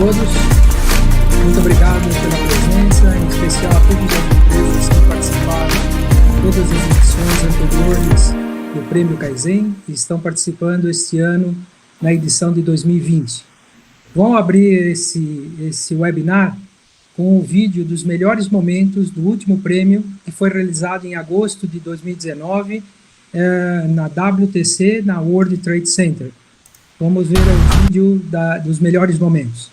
todos. Muito obrigado pela presença, em especial a todas as empresas que participaram de todas as edições anteriores do Prêmio Kaizen e estão participando este ano na edição de 2020. Vamos abrir esse webinar com o vídeo dos melhores momentos do último prêmio, que foi realizado em agosto de 2019, na WTC, na World Trade Center. Vamos ver o vídeo dos melhores momentos.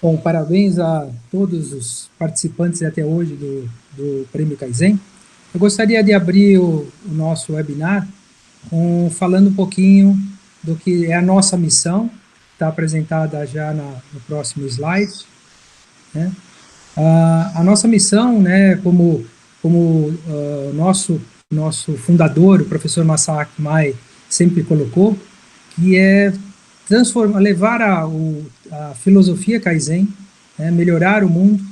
Bom, parabéns a todos os participantes até hoje do Prêmio Kaizen. Eu gostaria de abrir o nosso webinar falando um pouquinho do que é a nossa missão, está apresentada já no próximo slide. Né? A nossa missão, né, como nosso fundador, o professor Masaaki Mai, sempre colocou, que é levar a filosofia Kaizen, né, melhorar o mundo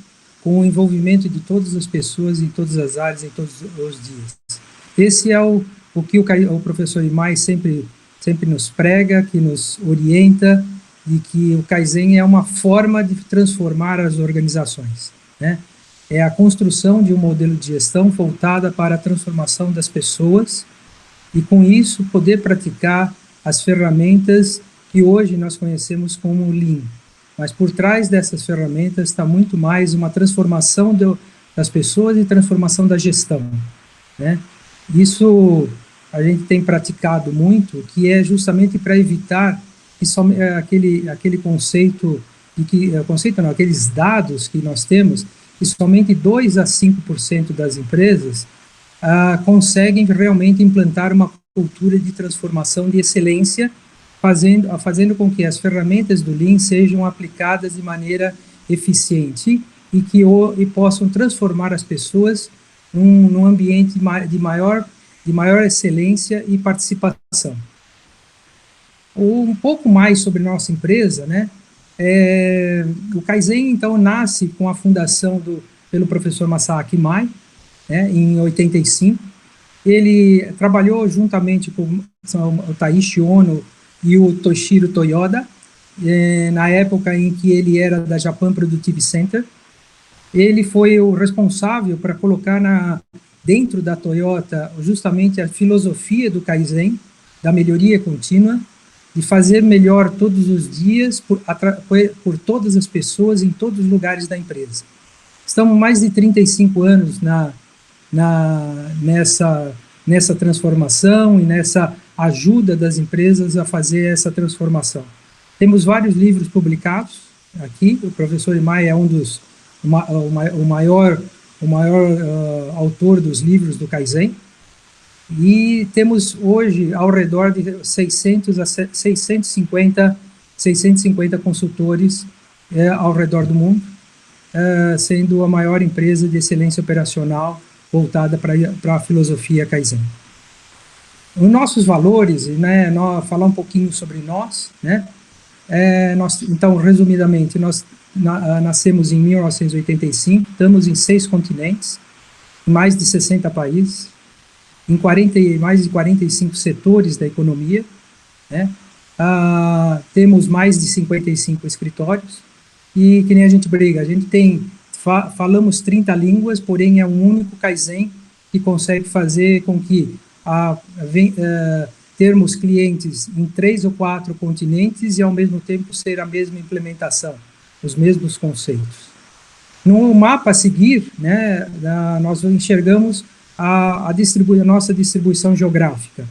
com o envolvimento de todas as pessoas em todas as áreas, em todos os dias. Esse é o que o professor Imai sempre nos prega, que nos orienta, de que o Kaizen é uma forma de transformar as organizações, né? é a construção de um modelo de gestão voltada para a transformação das pessoas e, com isso, poder praticar as ferramentas que hoje nós conhecemos como Lean. Mas por trás dessas ferramentas está muito mais uma transformação das pessoas e transformação da gestão, né? Isso a gente tem praticado muito, que é justamente para evitar que só, aquele conceito, aqueles dados que nós temos, que somente 2 a 5% das empresas conseguem realmente implantar uma cultura de transformação de excelência, fazendo com que as ferramentas do Lean sejam aplicadas de maneira eficiente e possam transformar as pessoas num ambiente de maior excelência e participação. Um pouco mais sobre nossa empresa, né? O Kaizen, então, nasce com a fundação pelo professor Masaaki Mai, né, em 85. Ele trabalhou juntamente com o Taishi Ono e o Toshiro Toyoda, na época em que ele era da Japan Productive Center. Ele foi o responsável para colocar dentro da Toyota justamente a filosofia do Kaizen, da melhoria contínua, de fazer melhor todos os dias por todas as pessoas em todos os lugares da empresa. Estamos mais de 35 anos nessa transformação e nessa ajuda das empresas a fazer essa transformação. Temos vários livros publicados aqui. O professor Imai é o maior autor dos livros do Kaizen, e temos hoje ao redor de 600 a 650 consultores ao redor do mundo, sendo a maior empresa de excelência operacional voltada para a filosofia Kaizen. Os nossos valores, né, falar um pouquinho sobre nós, né? Então, resumidamente, nós nascemos em 1985, estamos em 6 continentes, em mais de 60 países, em mais de 45 setores da economia, né? Temos mais de 55 escritórios, e que nem a gente briga, a gente falamos 30 línguas, porém é um único Kaizen que consegue fazer com que termos clientes em 3 ou 4 continentes e ao mesmo tempo ser a mesma implementação, os mesmos conceitos. No mapa a seguir, né, nós enxergamos a nossa distribuição geográfica,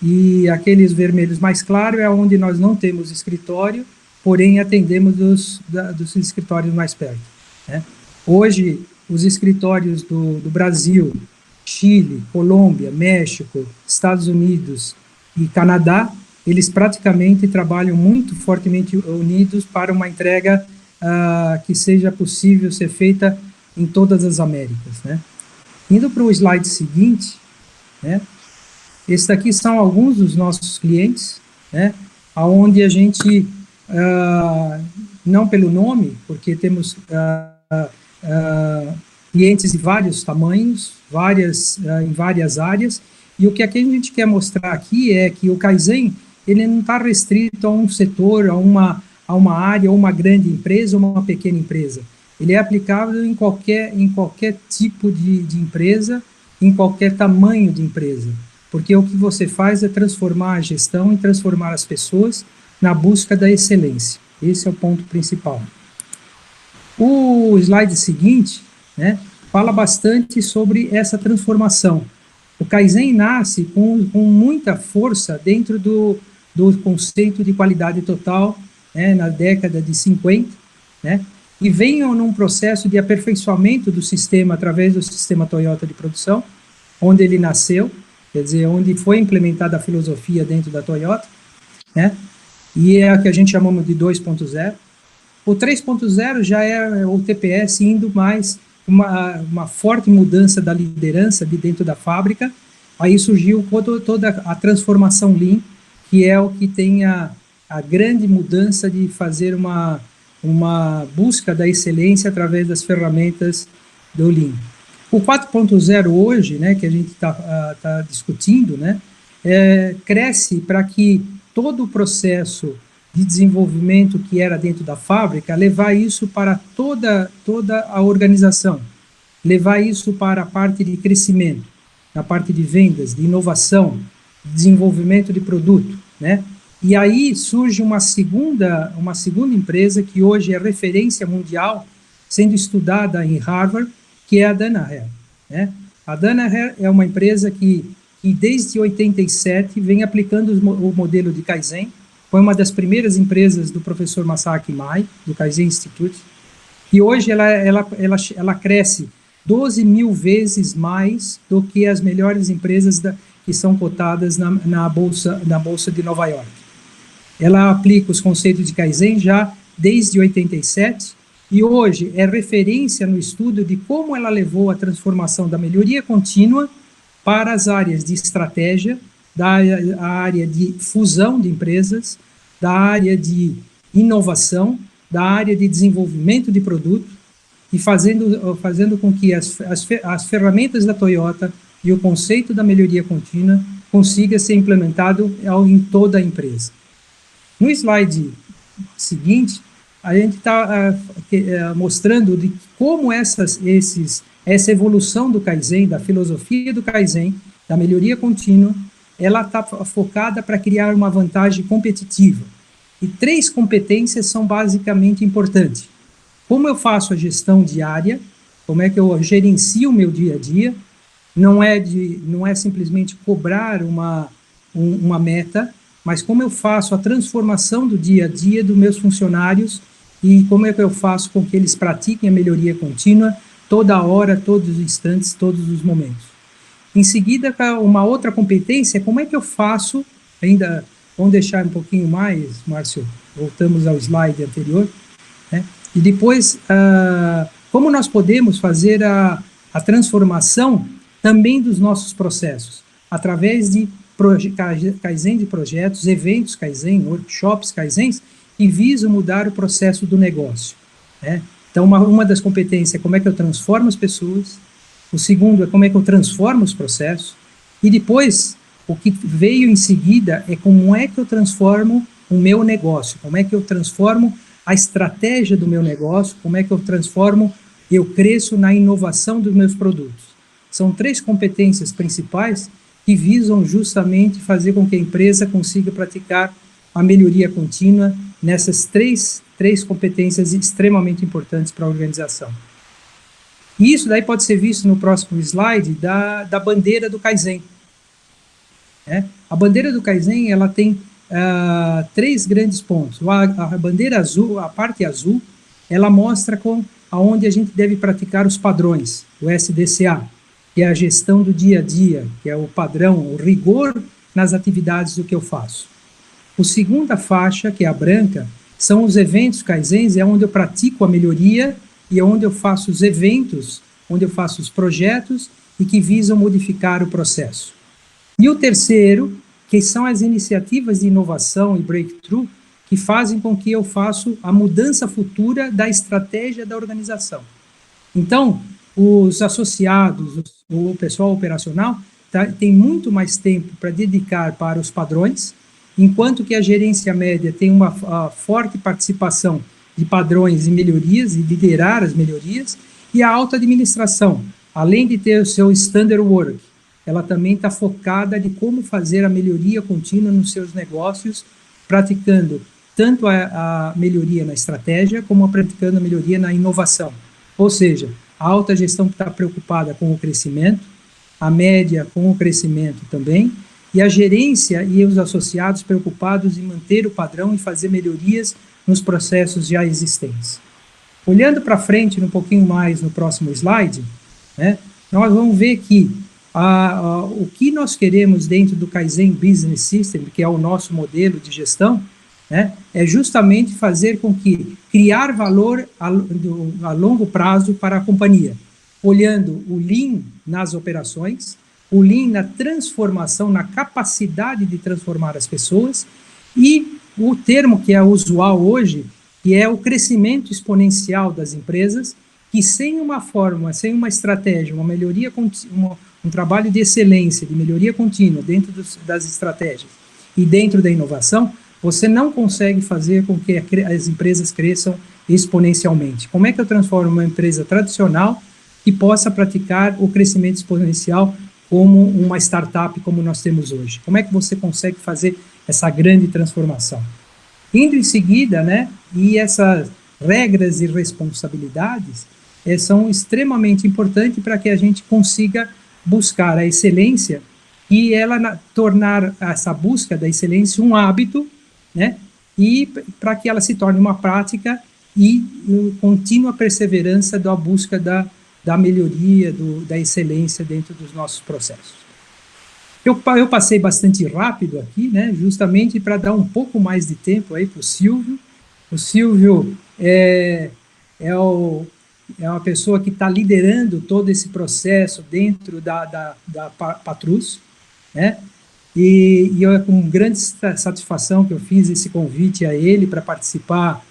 e aqueles vermelhos mais claros é onde nós não temos escritório, porém atendemos dos escritórios mais perto, né? Hoje, os escritórios do Brasil, Chile, Colômbia, México, Estados Unidos e Canadá, eles praticamente trabalham muito fortemente unidos para uma entrega que seja possível ser feita em todas as Américas, né? Indo para o slide seguinte, né? Esses daqui são alguns dos nossos clientes, né? Onde a gente, não pelo nome, porque temos clientes de vários tamanhos, em várias áreas, e o que a gente quer mostrar aqui é que o Kaizen, ele não está restrito a um setor, a uma área, ou uma grande empresa, ou uma pequena empresa. Ele é aplicável em qualquer tipo de empresa, em qualquer tamanho de empresa, porque o que você faz é transformar a gestão e transformar as pessoas na busca da excelência. Esse é o ponto principal. O slide seguinte, né, fala bastante sobre essa transformação. O Kaizen nasce com muita força dentro do conceito de qualidade total, né, na década de 50, né, e vem num processo de aperfeiçoamento do sistema através do sistema Toyota de produção, onde ele nasceu, quer dizer, onde foi implementada a filosofia dentro da Toyota, né, e é a que a gente chamamos de 2.0. O 3.0 já é o TPS indo mais uma forte mudança da liderança de dentro da fábrica. Aí surgiu toda a transformação Lean, que é o que tem a grande mudança de fazer uma busca da excelência através das ferramentas do Lean. O 4.0 hoje, né, que a gente tá discutindo, né, cresce para que todo o processo de desenvolvimento que era dentro da fábrica, levar isso para toda a organização. levar isso para a parte de crescimento, na parte de vendas, de inovação, desenvolvimento de produto, né? E aí surge uma segunda empresa que hoje é referência mundial, sendo estudada em Harvard, que é a Danaher, né? A Danaher é uma empresa que desde 87 vem aplicando o modelo de Kaizen. Foi uma das primeiras empresas do professor Masaaki Mai, do Kaizen Institute, e hoje ela cresce 12 mil vezes mais do que as melhores empresas que são cotadas na Bolsa de Nova York. Ela aplica os conceitos de Kaizen já desde 87, e hoje é referência no estudo de como ela levou a transformação da melhoria contínua para as áreas de estratégia, a área de fusão de empresas, da área de inovação, da área de desenvolvimento de produto, e fazendo com que as ferramentas da Toyota e o conceito da melhoria contínua consiga ser implementado em toda a empresa. No slide seguinte, a gente está mostrando de como essa evolução do Kaizen, da filosofia do Kaizen, da melhoria contínua, ela está focada para criar uma vantagem competitiva. E 3 competências são basicamente importantes. Como eu faço a gestão diária, como é que eu gerencio o meu dia a dia, não é simplesmente cobrar uma meta, mas como eu faço a transformação do dia a dia dos meus funcionários e como é que eu faço com que eles pratiquem a melhoria contínua toda hora, todos os instantes, todos os momentos. Em seguida, uma outra competência é como é que eu faço, vamos deixar um pouquinho mais, Márcio, voltamos ao slide anterior, né? E depois, como nós podemos fazer a transformação também dos nossos processos, através de Kaizen de projetos, eventos Kaizen, workshops Kaizen, que visam mudar o processo do negócio, né? Então, uma das competências é como é que eu transformo as pessoas, o segundo é como é que eu transformo os processos, e depois, o que veio em seguida é como é que eu transformo o meu negócio, como é que eu transformo a estratégia do meu negócio, como é que eu cresço na inovação dos meus produtos. São 3 competências principais que visam justamente fazer com que a empresa consiga praticar a melhoria contínua nessas três competências extremamente importantes para a organização. E isso daí pode ser visto no próximo slide da bandeira do Kaizen. A bandeira do Kaizen, ela tem 3 grandes pontos. A bandeira azul, a parte azul, ela mostra aonde a gente deve praticar os padrões, o SDCA, que é a gestão do dia a dia, que é o padrão, o rigor nas atividades do que eu faço. A segunda faixa, que é a branca, são os eventos Kaizens, é onde eu pratico a melhoria e é onde eu faço os eventos, onde eu faço os projetos e que visam modificar o processo. E o terceiro, que são as iniciativas de inovação e breakthrough, que fazem com que eu faça a mudança futura da estratégia da organização. Então, os associados, o pessoal operacional, tem muito mais tempo para dedicar para os padrões, enquanto que a gerência média tem uma forte participação de padrões e melhorias, e liderar as melhorias, e a alta administração, além de ter o seu standard work, ela também está focada de como fazer a melhoria contínua nos seus negócios, praticando tanto a melhoria na estratégia, como praticando a melhoria na inovação. Ou seja, a alta gestão que está preocupada com o crescimento, a média com o crescimento também, e a gerência e os associados preocupados em manter o padrão e fazer melhorias nos processos já existentes. Olhando para frente um pouquinho mais no próximo slide, né, nós vamos ver que o que nós queremos dentro do Kaizen Business System, que é o nosso modelo de gestão, né, é justamente fazer com que criar valor a longo prazo para a companhia, olhando o Lean nas operações, o Lean na transformação, na capacidade de transformar as pessoas, e o termo que é usual hoje, que é o crescimento exponencial das empresas, que sem uma forma, sem uma estratégia, uma melhoria, um trabalho de excelência, de melhoria contínua dentro das estratégias e dentro da inovação, você não consegue fazer com que as empresas cresçam exponencialmente. Como é que eu transformo uma empresa tradicional e possa praticar o crescimento exponencial como uma startup como nós temos hoje. Como é que você consegue fazer essa grande transformação? Indo em seguida, né, e essas regras e responsabilidades são extremamente importantes para que a gente consiga buscar a excelência e ela tornar essa busca da excelência um hábito, né, e para que ela se torne uma prática e contínua perseverança da busca da melhoria, da excelência dentro dos nossos processos. Eu passei bastante rápido aqui, né, justamente para dar um pouco mais de tempo aí para o Silvio. O Silvio é uma pessoa que está liderando todo esse processo dentro da Patrus, né? E eu, com grande satisfação que eu fiz esse convite a ele para participar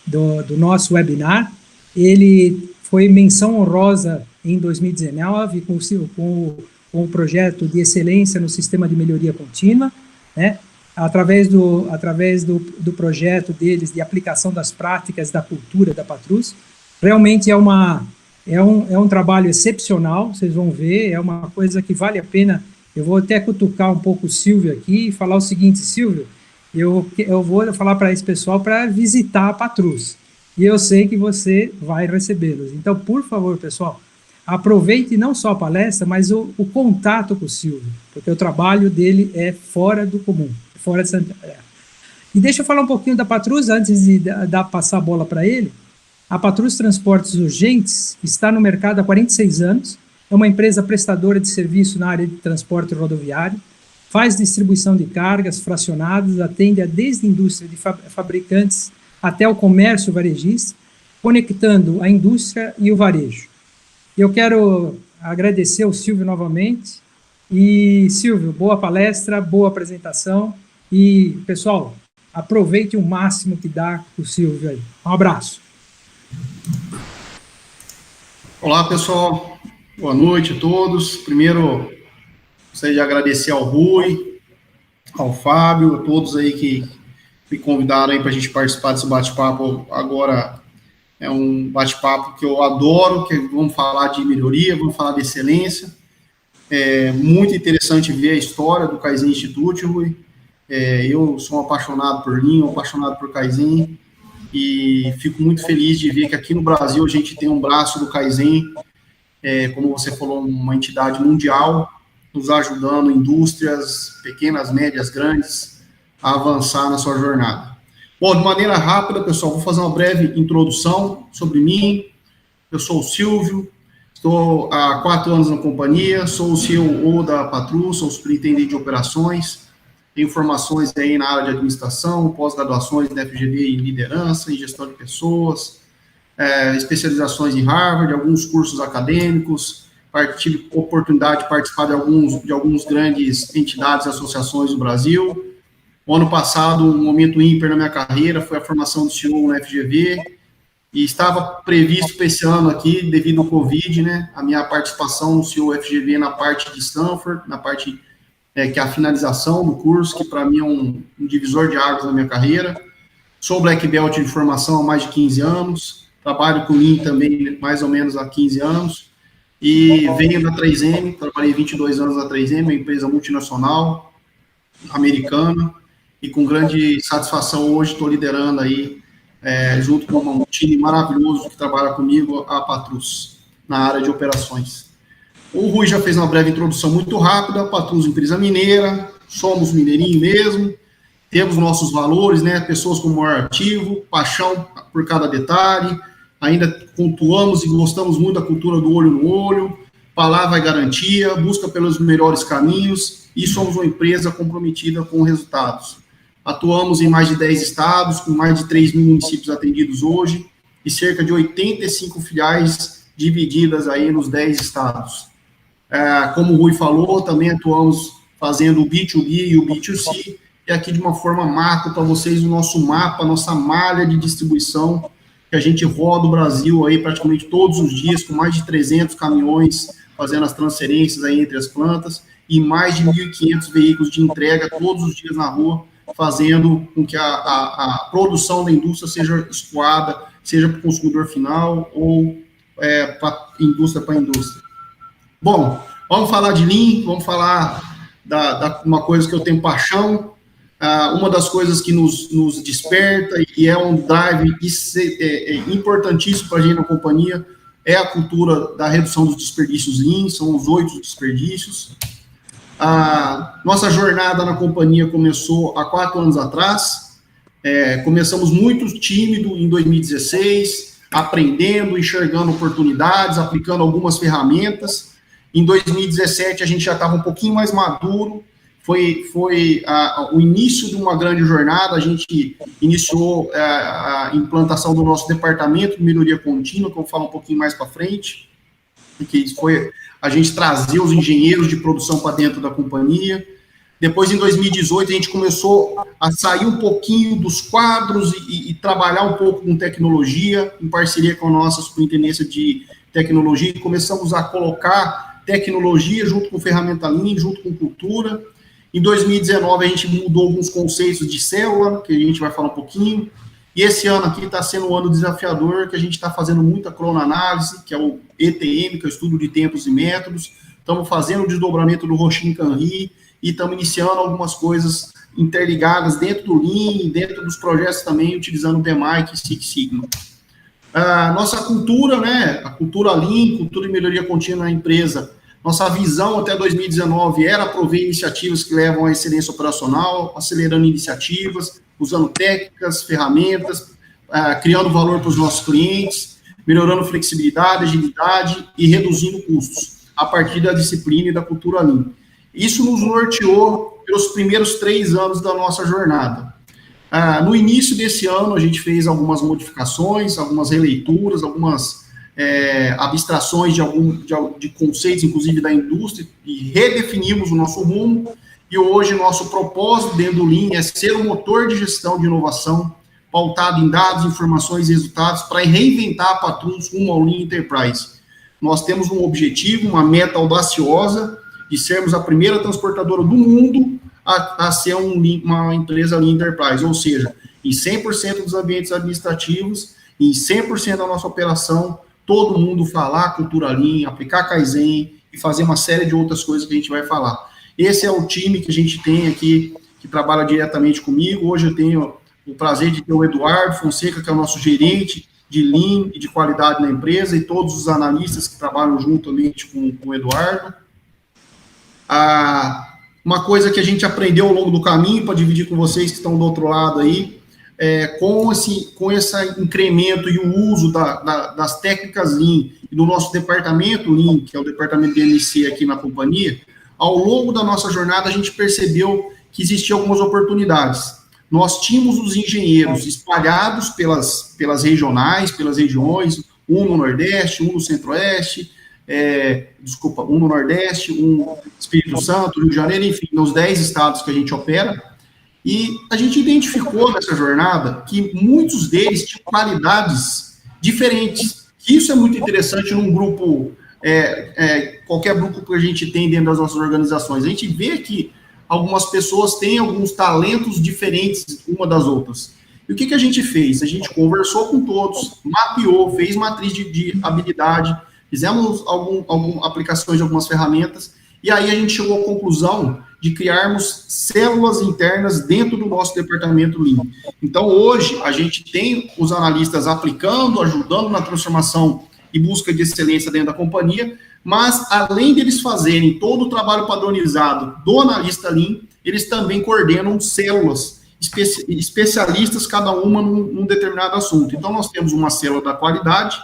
do nosso webinar. Ele foi menção honrosa em 2019 com o projeto de excelência no sistema de melhoria contínua, né? Através do projeto deles de aplicação das práticas da cultura da Patrus. Realmente é um trabalho excepcional, vocês vão ver, é uma coisa que vale a pena. Eu vou até cutucar um pouco o Silvio aqui e falar o seguinte: Silvio, eu vou falar para esse pessoal para visitar a Patrus, e eu sei que você vai recebê-los. Então, por favor, pessoal, aproveite não só a palestra, mas o contato com o Silvio, porque o trabalho dele é fora do comum, fora de Santa... E deixa eu falar um pouquinho da Patrus, antes de passar a bola para ele. A Patrus Transportes Urgentes está no mercado há 46 anos, é uma empresa prestadora de serviço na área de transporte rodoviário, faz distribuição de cargas fracionadas, atende desde a indústria de fabricantes até o comércio varejista, conectando a indústria e o varejo. Eu quero agradecer ao Silvio novamente. E, Silvio, boa palestra, boa apresentação. E, pessoal, aproveite o máximo que dá o Silvio aí. Um abraço. Olá, pessoal. Boa noite a todos. Primeiro, gostaria de agradecer ao Rui, ao Fábio, a todos aí que me convidaram aí para a gente participar desse bate-papo. Agora é um bate-papo que eu adoro, que vamos falar de melhoria, vamos falar de excelência. É muito interessante ver a história do Kaizen Institute, Rui. Eu sou um apaixonado por Lean, um apaixonado por Kaizen, e fico muito feliz de ver que aqui no Brasil a gente tem um braço do Kaizen, como você falou, uma entidade mundial, nos ajudando indústrias pequenas, médias, grandes, a avançar na sua jornada. Bom, de maneira rápida, pessoal, vou fazer uma breve introdução sobre mim. Eu sou o Silvio, estou há 4 anos na companhia, sou o CEO da Patrus, sou superintendente de operações, tenho formações aí na área de administração, pós-graduações da FGV em liderança, em gestão de pessoas, especializações em Harvard, alguns cursos acadêmicos, tive oportunidade de participar de alguns grandes entidades e associações do Brasil. O ano passado, um momento ímpar na minha carreira foi a formação do CEO na FGV, e estava previsto para esse ano aqui, devido ao Covid, né, a minha participação no CEO FGV na parte de Stanford, na parte que é a finalização do curso, que para mim é um divisor de águas na minha carreira. Sou Black Belt de formação há mais de 15 anos, trabalho com Lean também mais ou menos há 15 anos, e venho da 3M, trabalhei 22 anos na 3M, uma empresa multinacional, americana, e com grande satisfação hoje estou liderando aí, junto com um time maravilhoso que trabalha comigo, a Patrus, na área de operações. O Rui já fez uma breve introdução muito rápida. A Patrus, empresa mineira, somos mineirinho mesmo, temos nossos valores, né? Pessoas com maior ativo, paixão por cada detalhe, ainda pontuamos e gostamos muito da cultura do olho no olho, palavra é garantia, busca pelos melhores caminhos, e somos uma empresa comprometida com resultados. Atuamos em mais de 10 estados, com mais de 3 mil municípios atendidos hoje, e cerca de 85 filiais divididas aí nos 10 estados. Como o Rui falou, também atuamos fazendo o B2B e o B2C, e aqui de uma forma macro para vocês o nosso mapa, a nossa malha de distribuição, que a gente roda o Brasil aí praticamente todos os dias, com mais de 300 caminhões fazendo as transferências aí entre as plantas, e mais de 1.500 veículos de entrega todos os dias na rua, fazendo com que a produção da indústria seja escoada, seja para o consumidor final ou para indústria. Bom, vamos falar de Lean, vamos falar uma coisa que eu tenho paixão, uma das coisas que nos desperta e é um drive importantíssimo para a gente na companhia, é a cultura da redução dos desperdícios Lean, são os 8 desperdícios. A nossa jornada na companhia começou há 4 anos atrás, começamos muito tímido em 2016, aprendendo, enxergando oportunidades, aplicando algumas ferramentas. Em 2017 a gente já estava um pouquinho mais maduro, foi o início de uma grande jornada. A gente iniciou a implantação do nosso departamento de melhoria contínua, que eu vou falar um pouquinho mais para frente, que foi a gente trazer os engenheiros de produção para dentro da companhia. Depois, em 2018, a gente começou a sair um pouquinho dos quadros e trabalhar um pouco com tecnologia, em parceria com a nossa superintendência de tecnologia, e começamos a colocar tecnologia junto com ferramenta Lean, junto com cultura. Em 2019, a gente mudou alguns conceitos de célula, que a gente vai falar um pouquinho. E esse ano aqui está sendo um ano desafiador, que a gente está fazendo muita cronoanálise, que é o ETM, que é o estudo de tempos e métodos. Estamos fazendo o desdobramento do Roshin-Kanri e estamos iniciando algumas coisas interligadas dentro do Lean, dentro dos projetos também, utilizando o DMAIC e Six Sigma. Nossa cultura, né, a cultura Lean, cultura de melhoria contínua na empresa, nossa visão até 2019 era prover iniciativas que levam à excelência operacional, acelerando iniciativas, usando técnicas, ferramentas, criando valor para os nossos clientes, melhorando flexibilidade, agilidade e reduzindo custos, a partir da disciplina e da cultura Lean. Isso nos norteou pelos primeiros 3 anos da nossa jornada. No início desse ano, a gente fez algumas modificações, algumas releituras, algumas abstrações de conceitos, inclusive da indústria, e redefinimos o nosso rumo. E hoje, nosso propósito dentro do Lean é ser um motor de gestão de inovação, pautado em dados, informações e resultados, para reinventar a Patrus rumo ao Lean Enterprise. Nós temos um objetivo, uma meta audaciosa, de sermos a primeira transportadora do mundo a ser uma empresa Lean Enterprise, ou seja, em 100% dos ambientes administrativos, em 100% da nossa operação, todo mundo falar cultura Lean, aplicar Kaizen e fazer uma série de outras coisas que a gente vai falar. Esse é o time que a gente tem aqui, que trabalha diretamente comigo. Hoje eu tenho o prazer de ter o Eduardo Fonseca, que é o nosso gerente de Lean e de qualidade na empresa, e todos os analistas que trabalham juntamente com o Eduardo. Uma coisa que a gente aprendeu ao longo do caminho, para dividir com vocês que estão do outro lado aí, com esse incremento e o uso das técnicas Lean e do nosso departamento Lean, que é o departamento de MC aqui na companhia, ao longo da nossa jornada a gente percebeu que existiam algumas oportunidades. Nós tínhamos os engenheiros espalhados pelas regionais, pelas regiões, um no Nordeste, um no Centro-Oeste, um no Nordeste, um no Espírito Santo, Rio de Janeiro, enfim, nos 10 estados que a gente opera. E a gente identificou nessa jornada que muitos deles tinham qualidades diferentes. Isso é muito interessante num grupo, qualquer grupo que a gente tem dentro das nossas organizações. A gente vê que algumas pessoas têm alguns talentos diferentes uma das outras. E o que a gente fez? A gente conversou com todos, mapeou, fez matriz de habilidade, fizemos algumas aplicações de algumas ferramentas, e aí a gente chegou à conclusão de criarmos células internas dentro do nosso departamento Lean. Então, hoje, a gente tem os analistas aplicando, ajudando na transformação e busca de excelência dentro da companhia, mas, além deles fazerem todo o trabalho padronizado do analista Lean, eles também coordenam células especialistas, cada uma num determinado assunto. Então, nós temos uma célula da qualidade,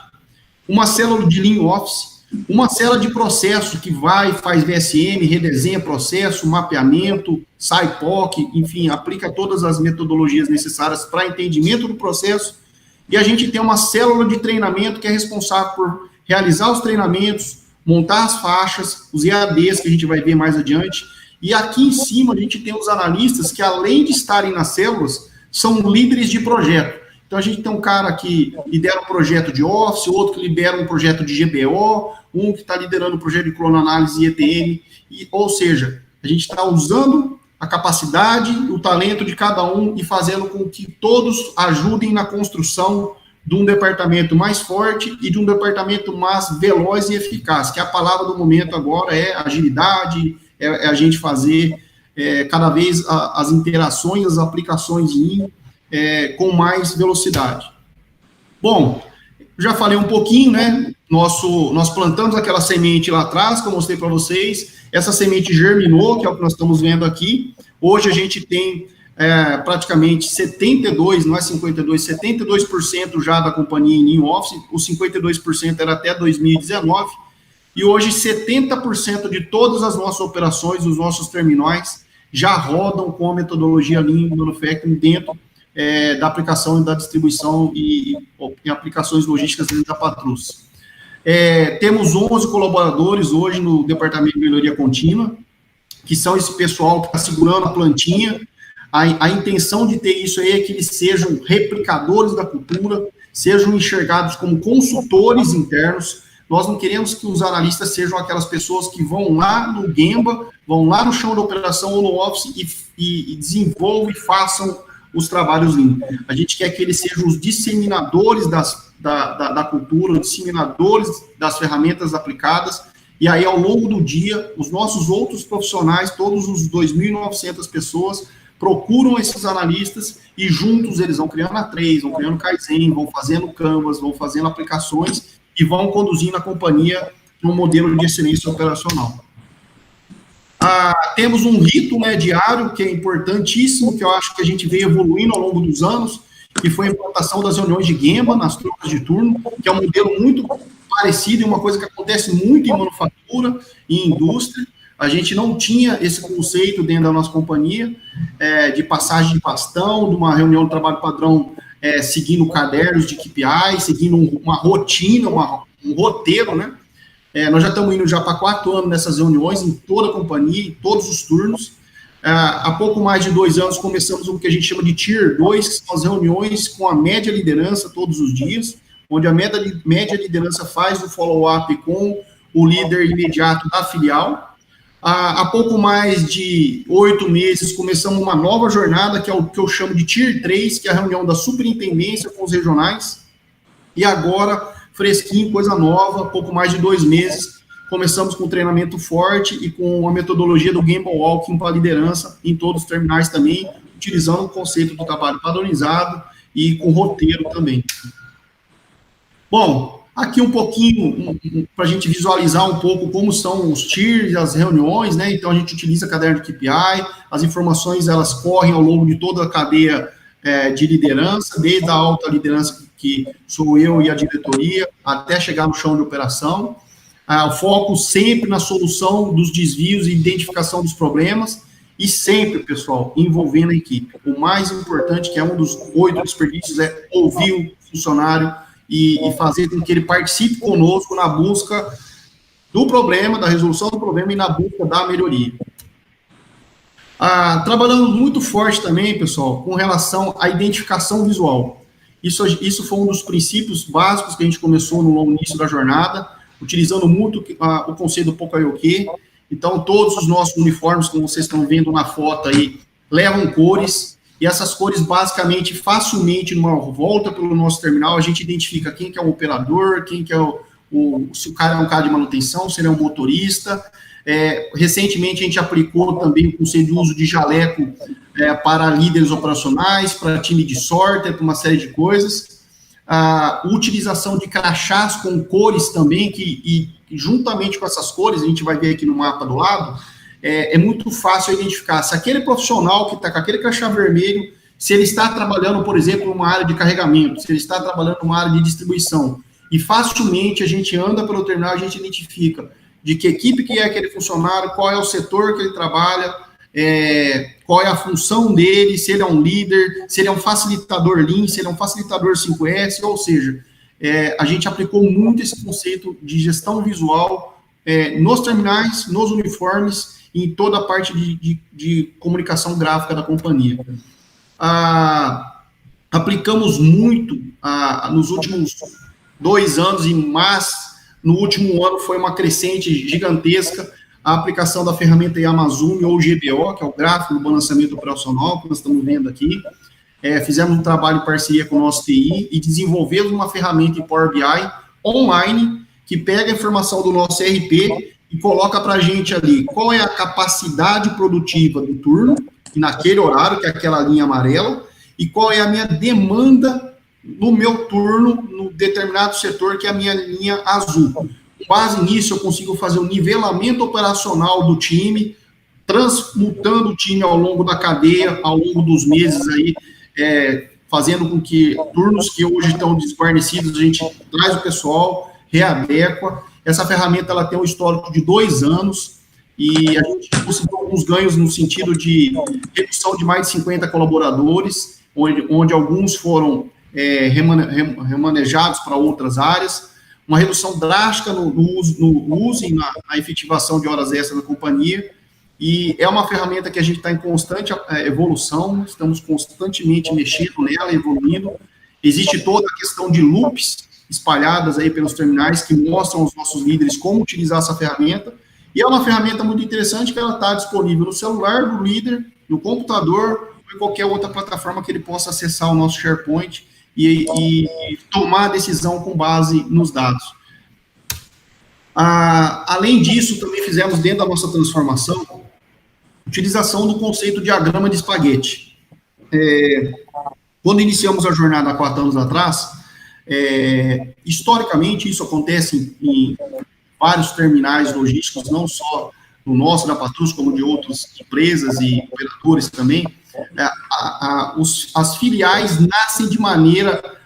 uma célula de Lean Office, uma célula de processo que faz VSM, redesenha processo, mapeamento, sai POC, enfim, aplica todas as metodologias necessárias para entendimento do processo. E a gente tem uma célula de treinamento que é responsável por realizar os treinamentos, montar as faixas, os EADs que a gente vai ver mais adiante. E aqui em cima a gente tem os analistas que, além de estarem nas células, são líderes de projeto. Então, a gente tem um cara que lidera um projeto de Office, outro que lidera um projeto de GBO, um que está liderando um projeto de cronoanálise e ETM, ou seja, a gente está usando a capacidade, o talento de cada um e fazendo com que todos ajudem na construção de um departamento mais forte e de um departamento mais veloz e eficaz, que a palavra do momento agora é agilidade, é a gente fazer cada vez as interações, as aplicações com mais velocidade. Bom, já falei um pouquinho, né? Nós plantamos aquela semente lá atrás, que eu mostrei para vocês. Essa semente germinou, que é o que nós estamos vendo aqui. Hoje a gente tem praticamente 72%, não é 52%, 72% já da companhia em Lean Office. Os 52% era até 2019. E hoje 70% de todas as nossas operações, os nossos terminais, já rodam com a metodologia Lean Manufacturing dentro da aplicação e da distribuição e aplicações logísticas dentro da Patrus. Temos 11 colaboradores hoje no Departamento de Melhoria Contínua, que são esse pessoal que está segurando a plantinha. A intenção de ter isso aí é que eles sejam replicadores da cultura, sejam enxergados como consultores internos. Nós não queremos que os analistas sejam aquelas pessoas que vão lá no Gemba, vão lá no chão de operação ou no Office e desenvolvam e façam os trabalhos Lean. A gente quer que eles sejam os disseminadores da cultura, os disseminadores das ferramentas aplicadas, e aí, ao longo do dia, os nossos outros profissionais, todos os 2.900 pessoas, procuram esses analistas e juntos eles vão criando a Trace, vão criando Kaizen, vão fazendo Canvas, vão fazendo aplicações e vão conduzindo a companhia no modelo de excelência operacional. Temos um rito, né, diário, que é importantíssimo, que eu acho que a gente veio evoluindo ao longo dos anos, que foi a implantação das reuniões de Gemba nas trocas de turno, que é um modelo muito parecido e uma coisa que acontece muito em manufatura e em indústria. A gente não tinha esse conceito dentro da nossa companhia, de passagem de bastão, de uma reunião de trabalho padrão, seguindo cadernos de KPI, seguindo uma rotina, um roteiro, né? Nós já estamos indo já para 4 anos nessas reuniões, em toda a companhia, em todos os turnos. Há pouco mais de 2 anos começamos o que a gente chama de Tier 2, que são as reuniões com a média liderança todos os dias, onde a média liderança faz o follow-up com o líder imediato da filial. Há pouco mais de 8 meses começamos uma nova jornada, que é o que eu chamo de Tier 3, que é a reunião da superintendência com os regionais. E agora, fresquinho, coisa nova, pouco mais de 2 meses, começamos com um treinamento forte e com a metodologia do Gemba Walking para liderança em todos os terminais também, utilizando o conceito do trabalho padronizado e com roteiro também. Bom, aqui um pouquinho para a gente visualizar um pouco como são os tiers, as reuniões, né? Então a gente utiliza caderno de KPI, as informações elas correm ao longo de toda a cadeia de liderança, desde a alta liderança, que sou eu e a diretoria, até chegar no chão de operação. O foco sempre na solução dos desvios e identificação dos problemas, e sempre, pessoal, envolvendo a equipe. O mais importante, que é um dos 8 desperdícios, é ouvir o funcionário e fazer com que ele participe conosco na busca do problema, da resolução do problema e na busca da melhoria. Trabalhamos muito forte também, pessoal, com relação à identificação visual. Isso foi um dos princípios básicos que a gente começou no longo início da jornada, utilizando muito o conceito do Pokayoke. Então, todos os nossos uniformes, como vocês estão vendo na foto aí, levam cores, e essas cores, basicamente, facilmente, numa volta pelo nosso terminal, a gente identifica quem que é o operador, quem que é se o cara é um cara de manutenção, se ele é um motorista. Recentemente, a gente aplicou também o conceito de uso de jaleco para líderes operacionais, para time de sorte, para uma série de coisas. A utilização de crachás com cores também, e juntamente com essas cores, a gente vai ver aqui no mapa do lado, é muito fácil identificar se aquele profissional que está com aquele crachá vermelho, se ele está trabalhando, por exemplo, numa área de carregamento, se ele está trabalhando numa área de distribuição, e facilmente a gente anda pelo terminal, a gente identifica de que equipe que é aquele funcionário, qual é o setor que ele trabalha, qual é a função dele, se ele é um líder, se ele é um facilitador Lean, se ele é um facilitador 5S, ou seja, a gente aplicou muito esse conceito de gestão visual nos terminais, nos uniformes, e em toda a parte de comunicação gráfica da companhia. Aplicamos muito nos últimos 2 anos, mas no último ano foi uma crescente gigantesca a aplicação da ferramenta Yamazumi ou GBO, que é o gráfico do balanceamento operacional, que nós estamos vendo aqui. fizemos um trabalho em parceria com o nosso TI e desenvolvemos uma ferramenta em Power BI online que pega a informação do nosso ERP e coloca para a gente ali qual é a capacidade produtiva do turno, naquele horário, que é aquela linha amarela, e qual é a minha demanda no meu turno, no determinado setor, que é a minha linha azul. Com base nisso, eu consigo fazer um nivelamento operacional do time, transmutando o time ao longo da cadeia, ao longo dos meses aí, fazendo com que turnos que hoje estão desguarnecidos, a gente traz o pessoal, readequa. Essa ferramenta ela tem um histórico de 2 anos e a gente conseguiu alguns ganhos no sentido de redução de mais de 50 colaboradores, onde alguns foram remanejados para outras áreas, uma redução drástica no uso e na efetivação de horas extras na companhia, e é uma ferramenta que a gente está em constante evolução, estamos constantemente mexendo nela, evoluindo. Existe toda a questão de loops espalhadas aí pelos terminais que mostram aos nossos líderes como utilizar essa ferramenta, e é uma ferramenta muito interessante que ela está disponível no celular do líder, no computador ou em qualquer outra plataforma que ele possa acessar o nosso SharePoint e tomar a decisão com base nos dados. Além disso, também fizemos dentro da nossa transformação utilização do conceito de diagrama de espaguete. Quando iniciamos a jornada há 4 anos atrás, historicamente, isso acontece em vários terminais logísticos, não só no nosso, da Patrus, como de outras empresas e operadores também. As filiais nascem de maneira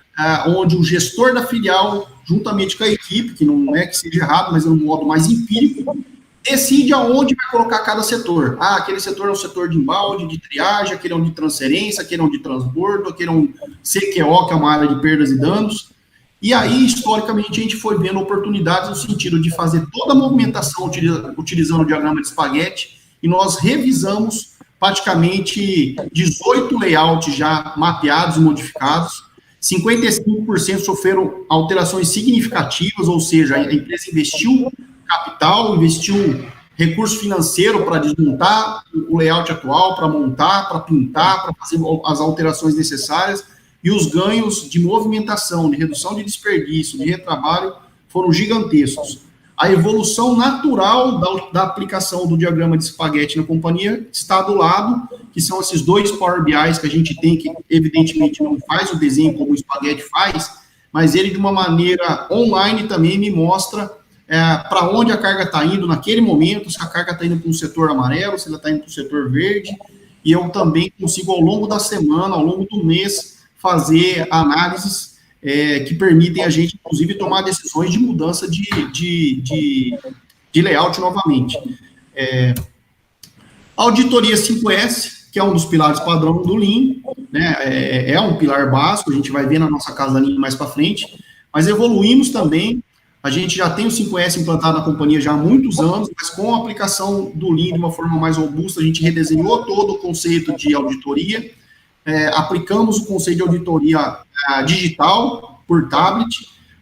onde o gestor da filial, juntamente com a equipe, que não é que seja errado, mas é um modo mais empírico, decide aonde vai colocar cada setor. Aquele setor é um setor de embalde, de triagem, aquele é um de transferência, aquele é um de transbordo, aquele é um CQO, que é uma área de perdas e danos. E aí, historicamente, a gente foi vendo oportunidades no sentido de fazer toda a movimentação utilizando o diagrama de espaguete, e nós revisamos praticamente 18 layouts já mapeados e modificados. 55% sofreram alterações significativas, ou seja, a empresa investiu capital, investiu recurso financeiro para desmontar o layout atual, para montar, para pintar, para fazer as alterações necessárias, e os ganhos de movimentação, de redução de desperdício, de retrabalho, foram gigantescos. A evolução natural da aplicação do diagrama de espaguete na companhia está do lado, que são esses 2 Power BIs que a gente tem, que evidentemente não faz o desenho como o espaguete faz, mas ele de uma maneira online também me mostra para onde a carga está indo naquele momento, se a carga está indo para um setor amarelo, se ela está indo para o setor verde, e eu também consigo ao longo da semana, ao longo do mês, fazer análises que permitem a gente, inclusive, tomar decisões de mudança de layout novamente. A auditoria 5S, que é um dos pilares padrão do Lean, né, é um pilar básico, a gente vai ver na nossa casa Lean mais para frente, mas evoluímos também. A gente já tem o 5S implantado na companhia já há muitos anos, mas com a aplicação do Lean de uma forma mais robusta, a gente redesenhou todo o conceito de auditoria, aplicamos o conceito de auditoria digital por tablet.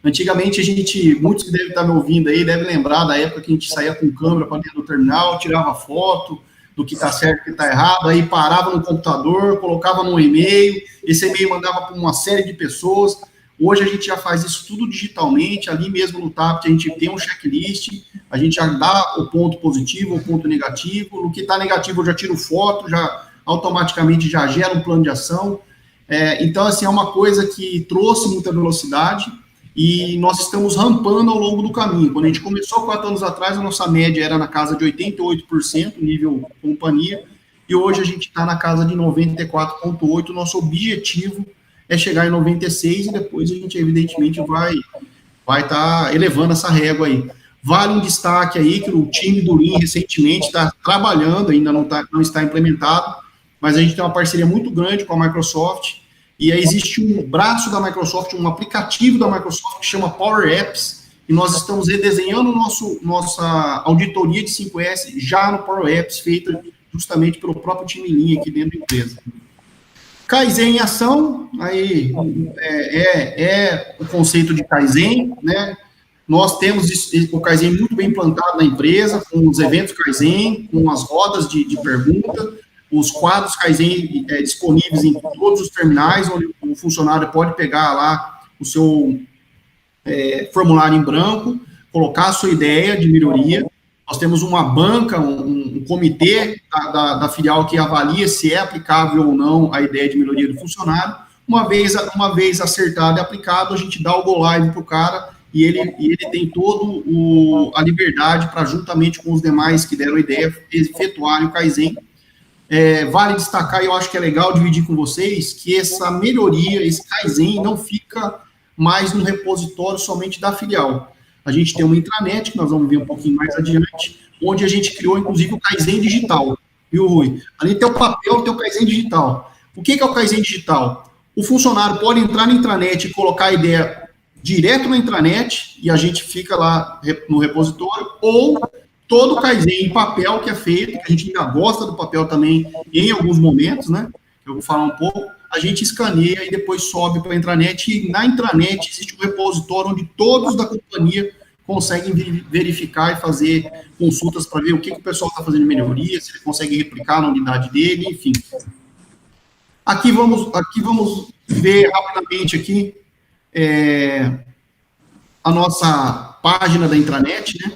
Antigamente, muitos que devem estar me ouvindo aí, devem lembrar da época que a gente saía com câmera para dentro do terminal, tirava foto do que está certo e o que está errado, aí parava no computador, colocava num e-mail, esse e-mail mandava para uma série de pessoas. Hoje a gente já faz isso tudo digitalmente, ali mesmo no tablet a gente tem um checklist, a gente já dá o ponto positivo, o ponto negativo, no que está negativo eu já tiro foto, já automaticamente já gera um plano de ação. Então, assim, é uma coisa que trouxe muita velocidade e nós estamos rampando ao longo do caminho. Quando a gente começou 4 anos atrás, a nossa média era na casa de 88%, nível companhia, e hoje a gente está na casa de 94,8%. Nosso objetivo é chegar em 96% e depois a gente, evidentemente, vai estar elevando essa régua aí. Vale um destaque aí que o time do Lean recentemente está trabalhando, ainda não está implementado, mas a gente tem uma parceria muito grande com a Microsoft, e aí existe um braço da Microsoft, um aplicativo da Microsoft que chama Power Apps, e nós estamos redesenhando nossa auditoria de 5S já no Power Apps, feita justamente pelo próprio time Lean aqui dentro da empresa. Kaizen em ação, aí o conceito de Kaizen, né? Nós temos o Kaizen muito bem implantado na empresa, com os eventos Kaizen, com as rodas de pergunta, os quadros Kaizen disponíveis em todos os terminais, onde o funcionário pode pegar lá o seu formulário em branco, colocar a sua ideia de melhoria. Nós temos uma banca, um comitê da filial que avalia se é aplicável ou não a ideia de melhoria do funcionário. Uma vez acertado e aplicado, a gente dá o go live para o cara e ele tem toda a liberdade para, juntamente com os demais que deram a ideia, efetuarem o Kaizen. Vale destacar, e eu acho que é legal dividir com vocês, que essa melhoria, esse Kaizen, não fica mais no repositório somente da filial. A gente tem uma intranet, que nós vamos ver um pouquinho mais adiante, onde a gente criou, inclusive, o Kaizen digital, viu, Rui? Ali tem o papel, tem o Kaizen digital. O que é o Kaizen digital? O funcionário pode entrar na intranet e colocar a ideia direto na intranet, e a gente fica lá no repositório, ou todo o Kaizen em papel que é feito, que a gente ainda gosta do papel também em alguns momentos, né? Eu vou falar um pouco. A gente escaneia e depois sobe para a intranet, e na intranet existe um repositório onde todos da companhia conseguem verificar e fazer consultas para ver o que o pessoal está fazendo de melhoria, se ele consegue replicar na unidade dele, enfim. Aqui vamos ver rapidamente aqui a nossa página da intranet, né?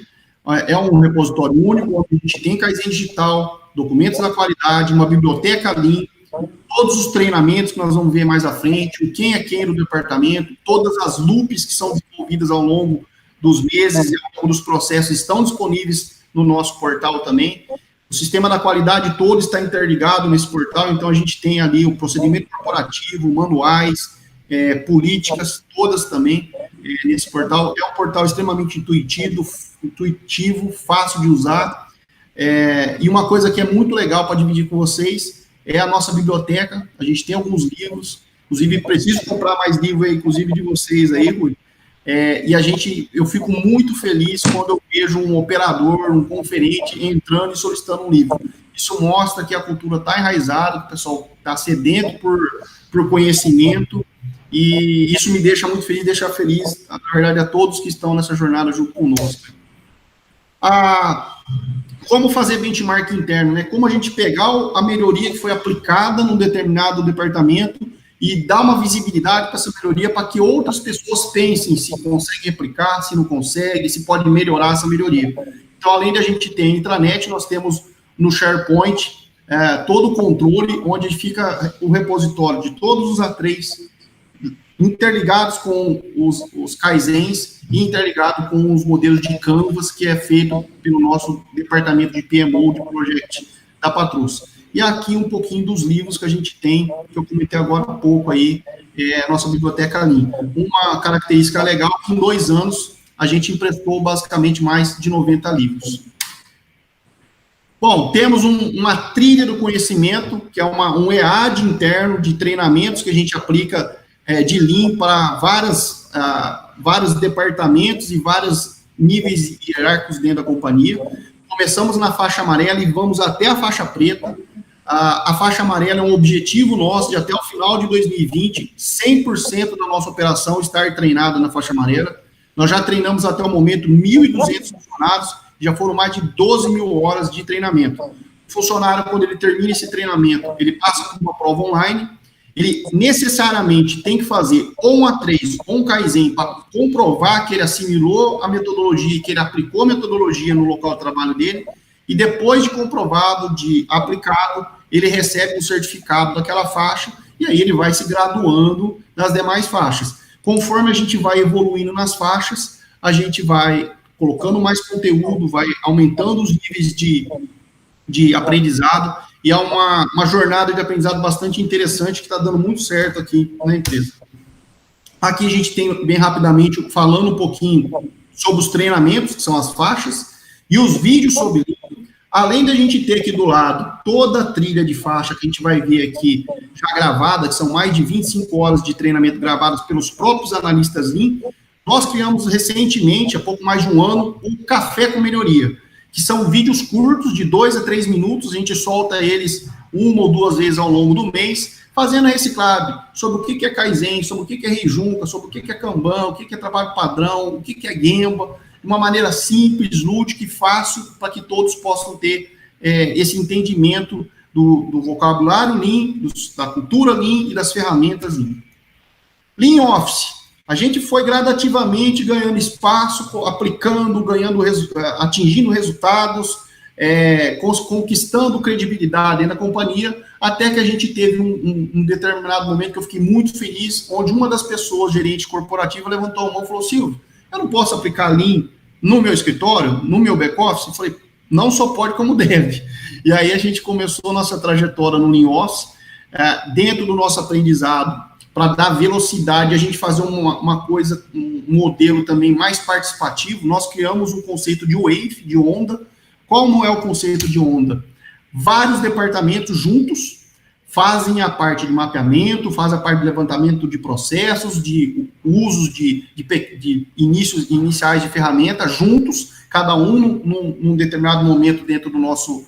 É um repositório único, onde a gente tem Kaizen digital, documentos da qualidade, uma biblioteca Lean, todos os treinamentos que nós vamos ver mais à frente, o quem é quem do departamento, todas as loops que são desenvolvidas ao longo dos meses e ao longo dos processos estão disponíveis no nosso portal também. O sistema da qualidade todo está interligado nesse portal, então a gente tem ali o procedimento corporativo, manuais, políticas, todas também nesse portal. É um portal extremamente intuitivo, fácil de usar, e uma coisa que é muito legal para dividir com vocês é a nossa biblioteca. A gente tem alguns livros, inclusive preciso comprar mais livro aí, inclusive de vocês aí, Rui. Eu fico muito feliz quando eu vejo um operador, um conferente entrando e solicitando um livro. Isso mostra que a cultura está enraizada, que o pessoal está sedento por conhecimento, e isso me deixa muito feliz, deixa feliz, na verdade, a todos que estão nessa jornada junto conosco. Como fazer benchmark interno, né? Como a gente pegar a melhoria que foi aplicada num determinado departamento e dar uma visibilidade para essa melhoria, para que outras pessoas pensem se consegue replicar, se não consegue, se pode melhorar essa melhoria. Então, além de a gente ter a intranet, nós temos no SharePoint todo o controle, onde fica o repositório de todos os A3 interligados com os Kaizens e interligado com os modelos de Canvas, que é feito pelo nosso departamento de PMO, de Project da Patrus. E aqui um pouquinho dos livros que a gente tem, que eu comentei agora há pouco aí, a nossa biblioteca Lean. Uma característica legal é que em 2 anos a gente emprestou basicamente mais de 90 livros. Bom, temos uma trilha do conhecimento, que é um EAD interno de treinamentos que a gente aplica de Lean para vários departamentos e vários níveis hierárquicos dentro da companhia. Começamos na faixa amarela e vamos até a faixa preta. A faixa amarela é um objetivo nosso de até o final de 2020, 100% da nossa operação estar treinada na faixa amarela. Nós já treinamos até o momento 1.200 funcionários, já foram mais de 12 mil horas de treinamento. O funcionário, quando ele termina esse treinamento, ele passa por uma prova online, ele necessariamente tem que fazer ou um A3 ou um Kaizen para comprovar que ele assimilou a metodologia, que ele aplicou a metodologia no local de trabalho dele, e depois de comprovado, de aplicado, ele recebe um certificado daquela faixa, e aí ele vai se graduando nas demais faixas. Conforme a gente vai evoluindo nas faixas, a gente vai colocando mais conteúdo, vai aumentando os níveis de aprendizado, e é uma jornada de aprendizado bastante interessante, que está dando muito certo aqui na empresa. Aqui a gente tem, bem rapidamente, falando um pouquinho sobre os treinamentos, que são as faixas, e os vídeos sobre Lean. Além da gente ter aqui do lado toda a trilha de faixa que a gente vai ver aqui já gravada, que são mais de 25 horas de treinamento gravadas pelos próprios analistas Lean, nós criamos recentemente, há pouco mais de um ano, o Café com Melhoria, que são vídeos curtos de 2 a 3 minutos, a gente solta eles 1 ou 2 vezes ao longo do mês, fazendo a reciclagem sobre o que é Kaizen, sobre o que é Reijunka, sobre o que é Kanban, o que é trabalho padrão, o que é Gemba, de uma maneira simples, lúdica e fácil, para que todos possam ter esse entendimento do vocabulário Lean, da cultura Lean e das ferramentas Lean. Lean Office. A gente foi gradativamente ganhando espaço, aplicando, atingindo resultados, conquistando credibilidade dentro da companhia, até que a gente teve um determinado momento que eu fiquei muito feliz, onde uma das pessoas, gerente corporativa, levantou a mão e falou: Silvio, eu não posso aplicar Lean no meu escritório, no meu back-office? Eu falei: não só pode, como deve. E aí a gente começou a nossa trajetória no Lean Office, dentro do nosso aprendizado, para dar velocidade, a gente fazer uma coisa, um modelo também mais participativo. Nós criamos um conceito de wave, de onda. Qual não é o conceito de onda? Vários departamentos juntos fazem a parte de mapeamento, fazem a parte de levantamento de processos, de usos de iniciais de ferramenta juntos, cada um num determinado momento dentro do nosso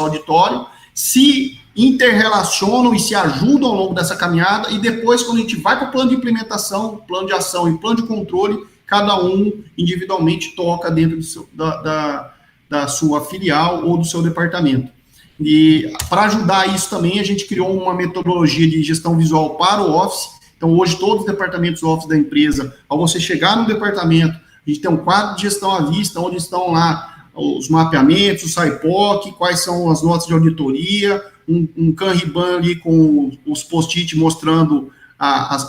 auditório, se interrelacionam e se ajudam ao longo dessa caminhada, e depois, quando a gente vai para o plano de implementação, plano de ação e plano de controle, cada um individualmente toca dentro da sua filial ou do seu departamento. E para ajudar isso também, a gente criou uma metodologia de gestão visual para o Office. Então, hoje, todos os departamentos Office da empresa, ao você chegar no departamento, a gente tem um quadro de gestão à vista, onde estão lá os mapeamentos, o SAIPOC, quais são as notas de auditoria, um Kanban ali com os post-it mostrando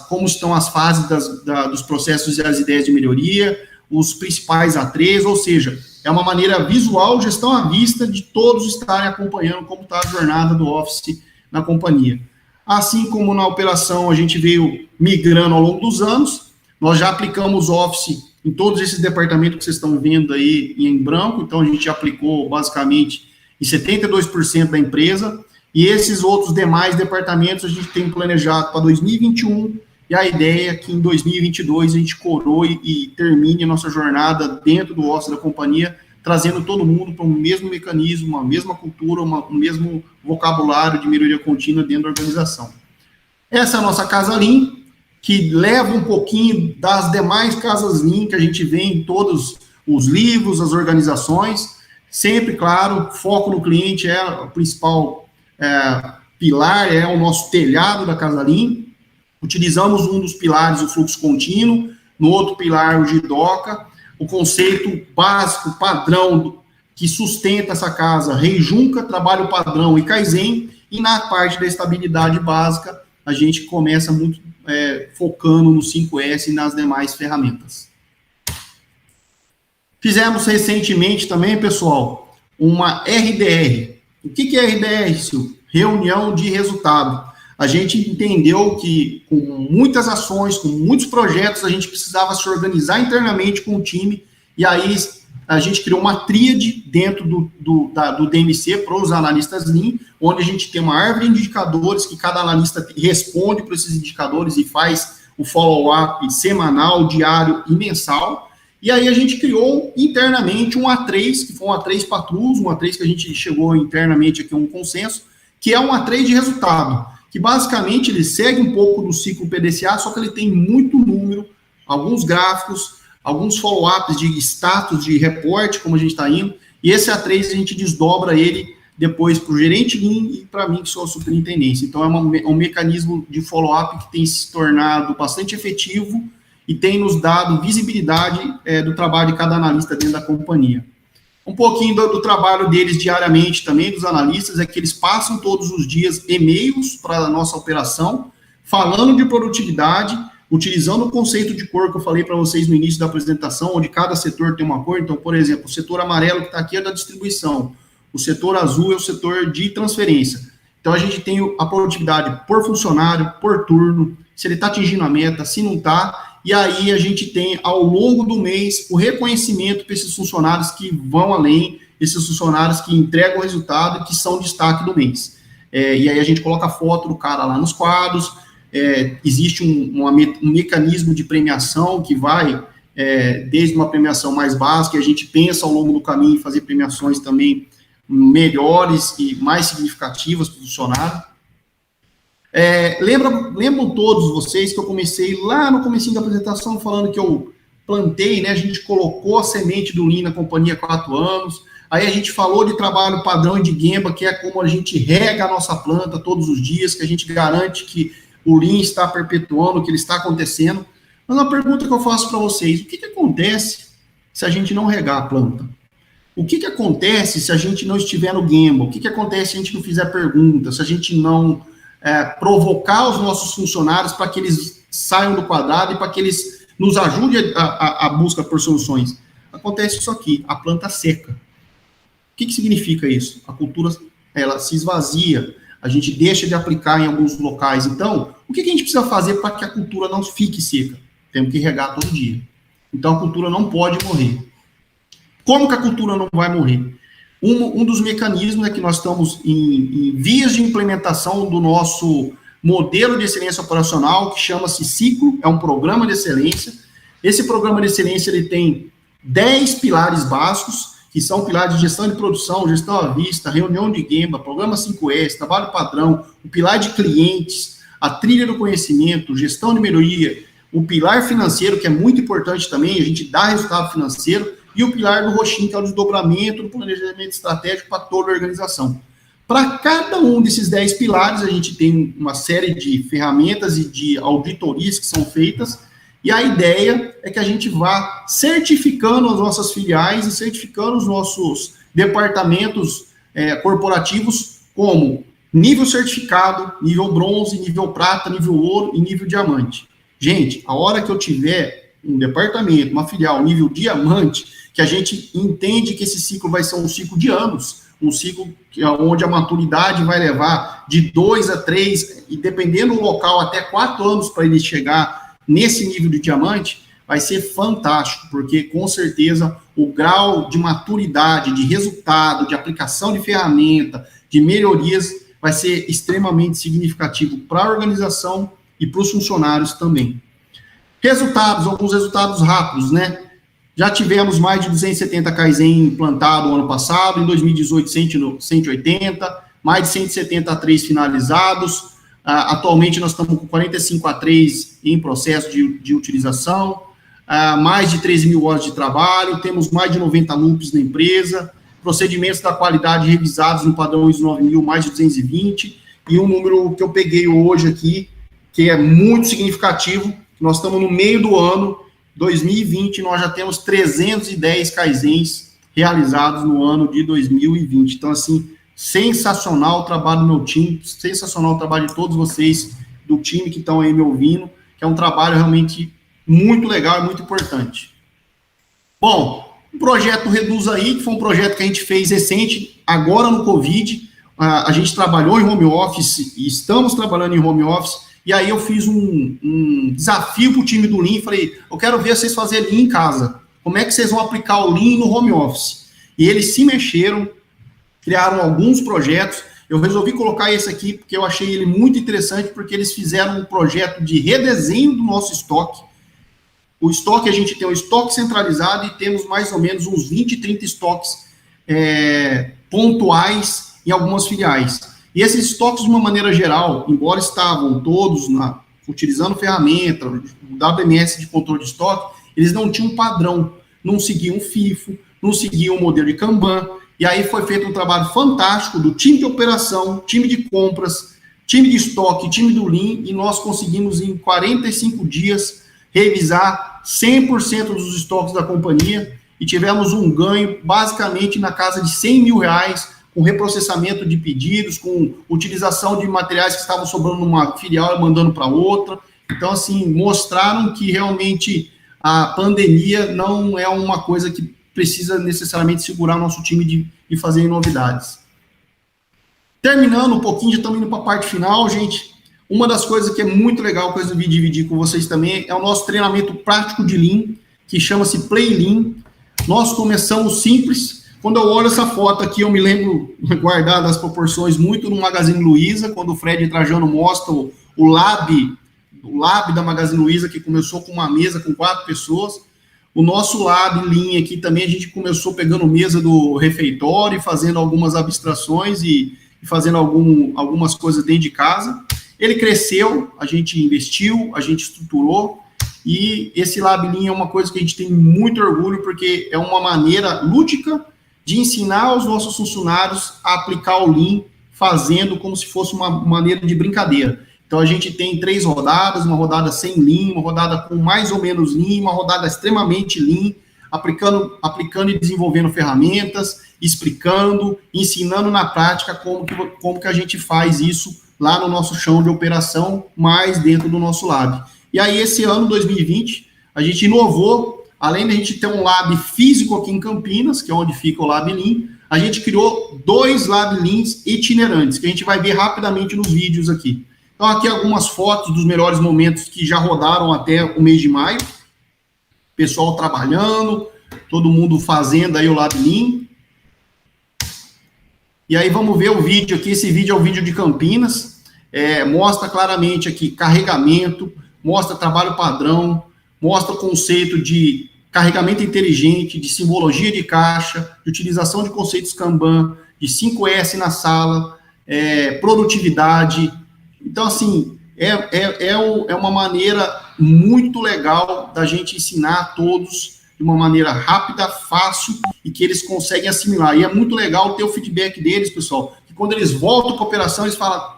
como estão as fases dos processos e as ideias de melhoria, os principais A3, ou seja, é uma maneira visual, gestão à vista, de todos estarem acompanhando como está a jornada do Office na companhia. Assim como na operação a gente veio migrando ao longo dos anos, nós já aplicamos Office em todos esses departamentos que vocês estão vendo aí em branco, então a gente aplicou basicamente em 72% da empresa, e esses outros demais departamentos a gente tem planejado para 2021, e a ideia é que em 2022 a gente coroe e termine a nossa jornada dentro do Office da companhia, trazendo todo mundo para o mesmo mecanismo, uma mesma cultura, o mesmo vocabulário de melhoria contínua dentro da organização. Essa é a nossa casa Lean, que leva um pouquinho das demais casas Lean que a gente vê em todos os livros, as organizações. Sempre, claro, foco no cliente é o principal pilar, é o nosso telhado da casa Lean. Utilizamos um dos pilares, o fluxo contínuo, no outro pilar, o GIDOCA, o conceito básico, padrão, que sustenta essa casa, Reijunka, trabalho padrão e Kaizen, e na parte da estabilidade básica, a gente começa muito focando no 5S e nas demais ferramentas. Fizemos recentemente também, pessoal, uma RDR. O que é RDR, Silvio? Reunião de resultado. A gente entendeu que, com muitas ações, com muitos projetos, a gente precisava se organizar internamente com o time, e aí a gente criou uma tríade dentro do DMC para os analistas Lean, onde a gente tem uma árvore de indicadores que cada analista responde para esses indicadores e faz o follow-up semanal, diário e mensal. E aí a gente criou internamente um A3, que foi um A3 Patrus, um A3 que a gente chegou internamente aqui a um consenso, que é um A3 de resultado, que basicamente ele segue um pouco do ciclo PDCA, só que ele tem muito número, alguns gráficos, alguns follow-ups de status, de reporte, como a gente está indo, e esse A3 a gente desdobra ele depois para o gerente Lean e para mim, que sou a superintendência. Então, é um mecanismo de follow-up que tem se tornado bastante efetivo e tem nos dado visibilidade do trabalho de cada analista dentro da companhia. Um pouquinho do trabalho deles diariamente também, dos analistas, é que eles passam todos os dias e-mails para a nossa operação, falando de produtividade, utilizando o conceito de cor que eu falei para vocês no início da apresentação, onde cada setor tem uma cor. Então, por exemplo, o setor amarelo que está aqui é da distribuição, o setor azul é o setor de transferência. Então, a gente tem a produtividade por funcionário, por turno, se ele está atingindo a meta, se não está, e aí a gente tem, ao longo do mês, o reconhecimento para esses funcionários que vão além, esses funcionários que entregam o resultado e que são destaque do mês. E aí a gente coloca a foto do cara lá nos quadros, existe um mecanismo de premiação que vai desde uma premiação mais básica, e a gente pensa ao longo do caminho em fazer premiações também melhores e mais significativas para o funcionário. Lembram todos vocês que eu comecei lá no comecinho da apresentação falando que eu plantei, né? A gente colocou a semente do Lean na companhia há 4 anos, Aí a gente falou de trabalho padrão e de Gemba, que é como a gente rega a nossa planta todos os dias, que a gente garante que o Lean está perpetuando, que ele está acontecendo. Mas uma pergunta que eu faço para vocês, o que acontece se a gente não regar a planta? O que acontece se a gente não estiver no Gemba? O que acontece se a gente não fizer perguntas, se a gente não provocar os nossos funcionários para que eles saiam do quadrado e para que eles nos ajudem a busca por soluções? Acontece isso aqui, a planta seca. O que significa isso? A cultura, ela se esvazia, a gente deixa de aplicar em alguns locais. Então, o que a gente precisa fazer para que a cultura não fique seca? Temos que regar todo dia. Então, a cultura não pode morrer. Como que a cultura não vai morrer? Um dos mecanismos é que nós estamos em vias de implementação do nosso modelo de excelência operacional, que chama-se Ciclo, é um programa de excelência. Esse programa de excelência ele tem 10 pilares básicos, que são pilares de gestão de produção, gestão à vista, reunião de Gemba, programa 5S, trabalho padrão, o pilar de clientes, a trilha do conhecimento, gestão de melhoria, o pilar financeiro, que é muito importante também, a gente dá resultado financeiro, e o pilar do roxinho, que é o desdobramento do planejamento estratégico para toda a organização. Para cada um desses 10 pilares, a gente tem uma série de ferramentas e de auditorias que são feitas, e a ideia é que a gente vá certificando as nossas filiais e certificando os nossos departamentos corporativos como nível certificado, nível bronze, nível prata, nível ouro e nível diamante. Gente, a hora que eu tiver um departamento, uma filial nível diamante, que a gente entende que esse ciclo vai ser um ciclo de anos, um ciclo onde a maturidade vai levar de 2 a 3, e dependendo do local, até 4 anos para ele chegar nesse nível de diamante, vai ser fantástico, porque com certeza o grau de maturidade, de resultado, de aplicação de ferramenta, de melhorias, vai ser extremamente significativo para a organização e para os funcionários também. Resultados, alguns resultados rápidos, né? Já tivemos mais de 270 Kaizen implantado no ano passado, em 2018, 180, mais de 170 A3 finalizados. Atualmente, nós estamos com 45 A3 em processo de utilização, mais de 13 mil horas de trabalho, temos mais de 90 loops na empresa, procedimentos da qualidade revisados no padrão ISO 9000, mais de 220, e um número que eu peguei hoje aqui, que é muito significativo, nós estamos no meio do ano, 2020, nós já temos 310 Kaizens realizados no ano de 2020. Então, assim, sensacional o trabalho do meu time, sensacional o trabalho de todos vocês do time que estão aí me ouvindo, que é um trabalho realmente muito legal e muito importante. Bom, o projeto Reduz Aí, que foi um projeto que a gente fez recente, agora no Covid, a gente trabalhou em home office e estamos trabalhando em home office. E aí eu fiz um desafio para o time do Lean, falei, eu quero ver vocês fazerem Lean em casa. Como é que vocês vão aplicar o Lean no home office? E eles se mexeram, criaram alguns projetos. Eu resolvi colocar esse aqui porque eu achei ele muito interessante, porque eles fizeram um projeto de redesenho do nosso estoque. O estoque, a gente tem um estoque centralizado e temos mais ou menos uns 20, 30 estoques pontuais em algumas filiais. E esses estoques, de uma maneira geral, embora estavam todos utilizando ferramenta, o WMS de controle de estoque, eles não tinham padrão, não seguiam FIFO, não seguiam o modelo de Kanban, e aí foi feito um trabalho fantástico do time de operação, time de compras, time de estoque, time do Lean, e nós conseguimos em 45 dias revisar 100% dos estoques da companhia, e tivemos um ganho basicamente na casa de R$100 mil, com reprocessamento de pedidos, com utilização de materiais que estavam sobrando numa filial e mandando para outra. Então, assim, mostraram que realmente a pandemia não é uma coisa que precisa necessariamente segurar o nosso time de fazer novidades. Terminando um pouquinho, já estamos indo para a parte final, gente. Uma das coisas que é muito legal que eu resolvi dividir com vocês também é o nosso treinamento prático de Lean, que chama-se Play Lean. Nós começamos simples. Quando eu olho essa foto aqui, eu me lembro, guardado as proporções, muito no Magazine Luiza, quando o Fred Trajano mostra o lab da Magazine Luiza, que começou com uma mesa com 4 pessoas. O nosso lab Lean aqui também, a gente começou pegando mesa do refeitório, fazendo algumas abstrações e fazendo algumas coisas dentro de casa. Ele cresceu, a gente investiu, a gente estruturou, e esse Lab Lean é uma coisa que a gente tem muito orgulho, porque é uma maneira lúdica de ensinar os nossos funcionários a aplicar o Lean, fazendo como se fosse uma maneira de brincadeira. Então, a gente tem 3 rodadas, uma rodada sem Lean, uma rodada com mais ou menos Lean, uma rodada extremamente Lean, aplicando e desenvolvendo ferramentas, explicando, ensinando na prática como que a gente faz isso lá no nosso chão de operação, mais dentro do nosso lab. E aí, esse ano, 2020, a gente inovou, além de a gente ter um lab físico aqui em Campinas, que é onde fica o Lab Lean, a gente criou 2 Lab Leans itinerantes, que a gente vai ver rapidamente nos vídeos aqui. Então, aqui algumas fotos dos melhores momentos que já rodaram até o mês de maio. Pessoal trabalhando, todo mundo fazendo aí o Lab Lean. E aí vamos ver o vídeo aqui. Esse vídeo é o vídeo de Campinas. Mostra claramente aqui carregamento, mostra trabalho padrão, mostra o conceito de carregamento inteligente, de simbologia de caixa, de utilização de conceitos Kanban, de 5S na sala, produtividade. Então, assim, é uma maneira muito legal da gente ensinar a todos de uma maneira rápida, fácil e que eles conseguem assimilar. E é muito legal ter o feedback deles, pessoal, que quando eles voltam para a operação, eles falam,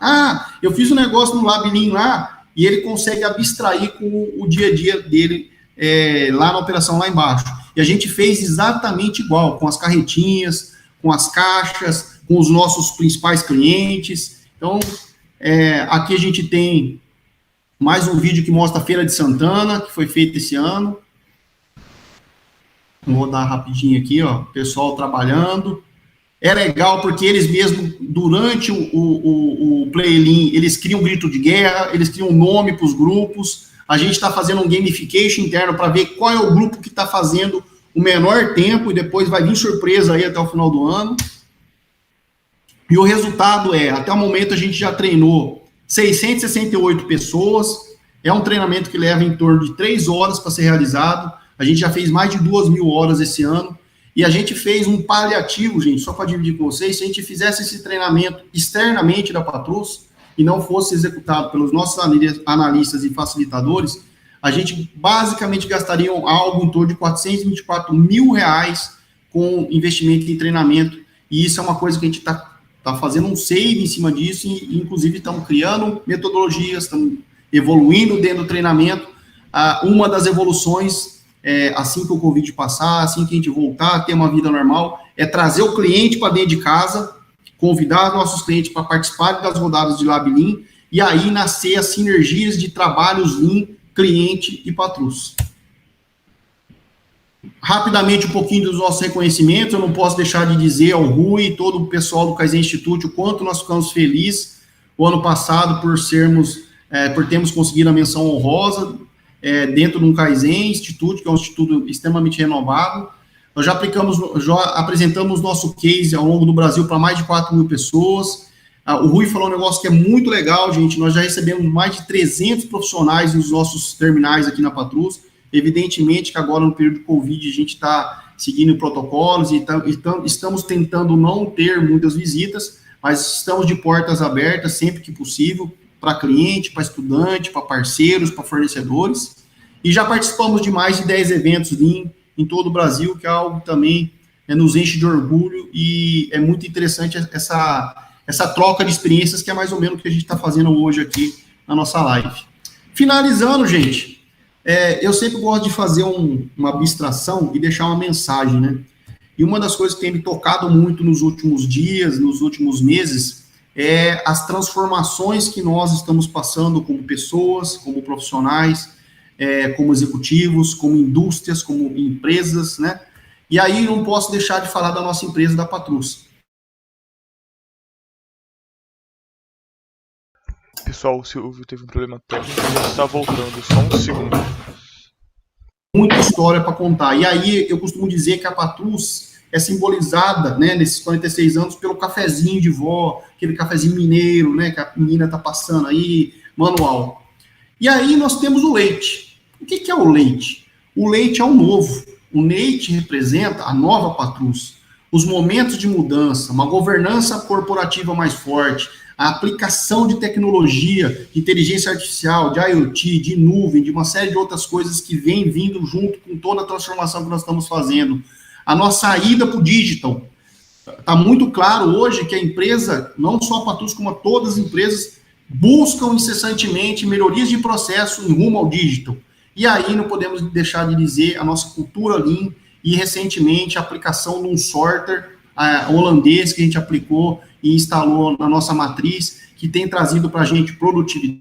eu fiz um negócio no Lab Lean lá, e ele consegue abstrair com o dia a dia dele lá na operação lá embaixo. E a gente fez exatamente igual, com as carretinhas, com as caixas, com os nossos principais clientes. Então, aqui a gente tem mais um vídeo que mostra a Feira de Santana, que foi feita esse ano. Vou rodar rapidinho aqui, ó, pessoal trabalhando. É legal porque eles mesmo, durante o Play Lean, eles criam um grito de guerra, eles criam um nome para os grupos. A gente está fazendo um gamification interno para ver qual é o grupo que está fazendo o menor tempo e depois vai vir surpresa aí até o final do ano. E o resultado até o momento a gente já treinou 668 pessoas, é um treinamento que leva em torno de 3 horas para ser realizado, a gente já fez mais de 2.000 horas esse ano, e a gente fez um paliativo, gente, só para dividir com vocês, se a gente fizesse esse treinamento externamente da Patrus, e não fosse executado pelos nossos analistas e facilitadores, a gente basicamente gastaria algo em torno de R$424 mil com investimento em treinamento, e isso é uma coisa que a gente está fazendo um save em cima disso, e inclusive estamos criando metodologias, estamos evoluindo dentro do treinamento. Uma das evoluções, assim que o Covid passar, assim que a gente voltar a ter uma vida normal, é trazer o cliente para dentro de casa, convidar nossos clientes para participarem das rodadas de Lab Lean, e aí nascer as sinergias de trabalhos Lean, cliente e Patrus. Rapidamente, um pouquinho dos nossos reconhecimentos, eu não posso deixar de dizer ao Rui e todo o pessoal do Kaizen Institute o quanto nós ficamos felizes o ano passado por termos conseguido a menção honrosa dentro de um Kaizen Institute, que é um instituto extremamente renovado. Nós já apresentamos nosso case ao longo do Brasil para mais de 4.000 pessoas. O Rui falou um negócio que é muito legal, gente, nós já recebemos mais de 300 profissionais nos nossos terminais aqui na Patrus. Evidentemente que agora no período de Covid a gente está seguindo protocolos e estamos tentando não ter muitas visitas, mas estamos de portas abertas sempre que possível para cliente, para estudante, para parceiros, para fornecedores. E já participamos de mais de 10 eventos Lean em todo o Brasil, que é algo que também nos enche de orgulho e é muito interessante essa troca de experiências que é mais ou menos o que a gente está fazendo hoje aqui na nossa live. Finalizando, gente, eu sempre gosto de fazer uma abstração e deixar uma mensagem, né? E uma das coisas que tem me tocado muito nos últimos dias, nos últimos meses, é as transformações que nós estamos passando como pessoas, como profissionais, como executivos, como indústrias, como empresas, né? E aí não posso deixar de falar da nossa empresa, da Patrus. Pessoal, o Silvio teve um problema técnico, já está voltando, só um segundo. Muita história para contar. E aí eu costumo dizer que a Patrus é simbolizada, né, nesses 46 anos, pelo cafezinho de vó, aquele cafezinho mineiro, né, que a menina tá passando aí, manual. E aí nós temos o leite. O que é o leite? O leite é o novo. O leite representa a nova Patrus. Os momentos de mudança, uma governança corporativa mais forte, a aplicação de tecnologia, de inteligência artificial, de IoT, de nuvem, de uma série de outras coisas que vem vindo junto com toda a transformação que nós estamos fazendo. A nossa ida para o digital. Está muito claro hoje que a empresa, não só a Patrus, como todas as empresas, buscam incessantemente melhorias de processo em rumo ao digital. E aí não podemos deixar de dizer a nossa cultura Lean e, recentemente, a aplicação de um sorter holandês que a gente aplicou e instalou na nossa matriz, que tem trazido para a gente produtividade.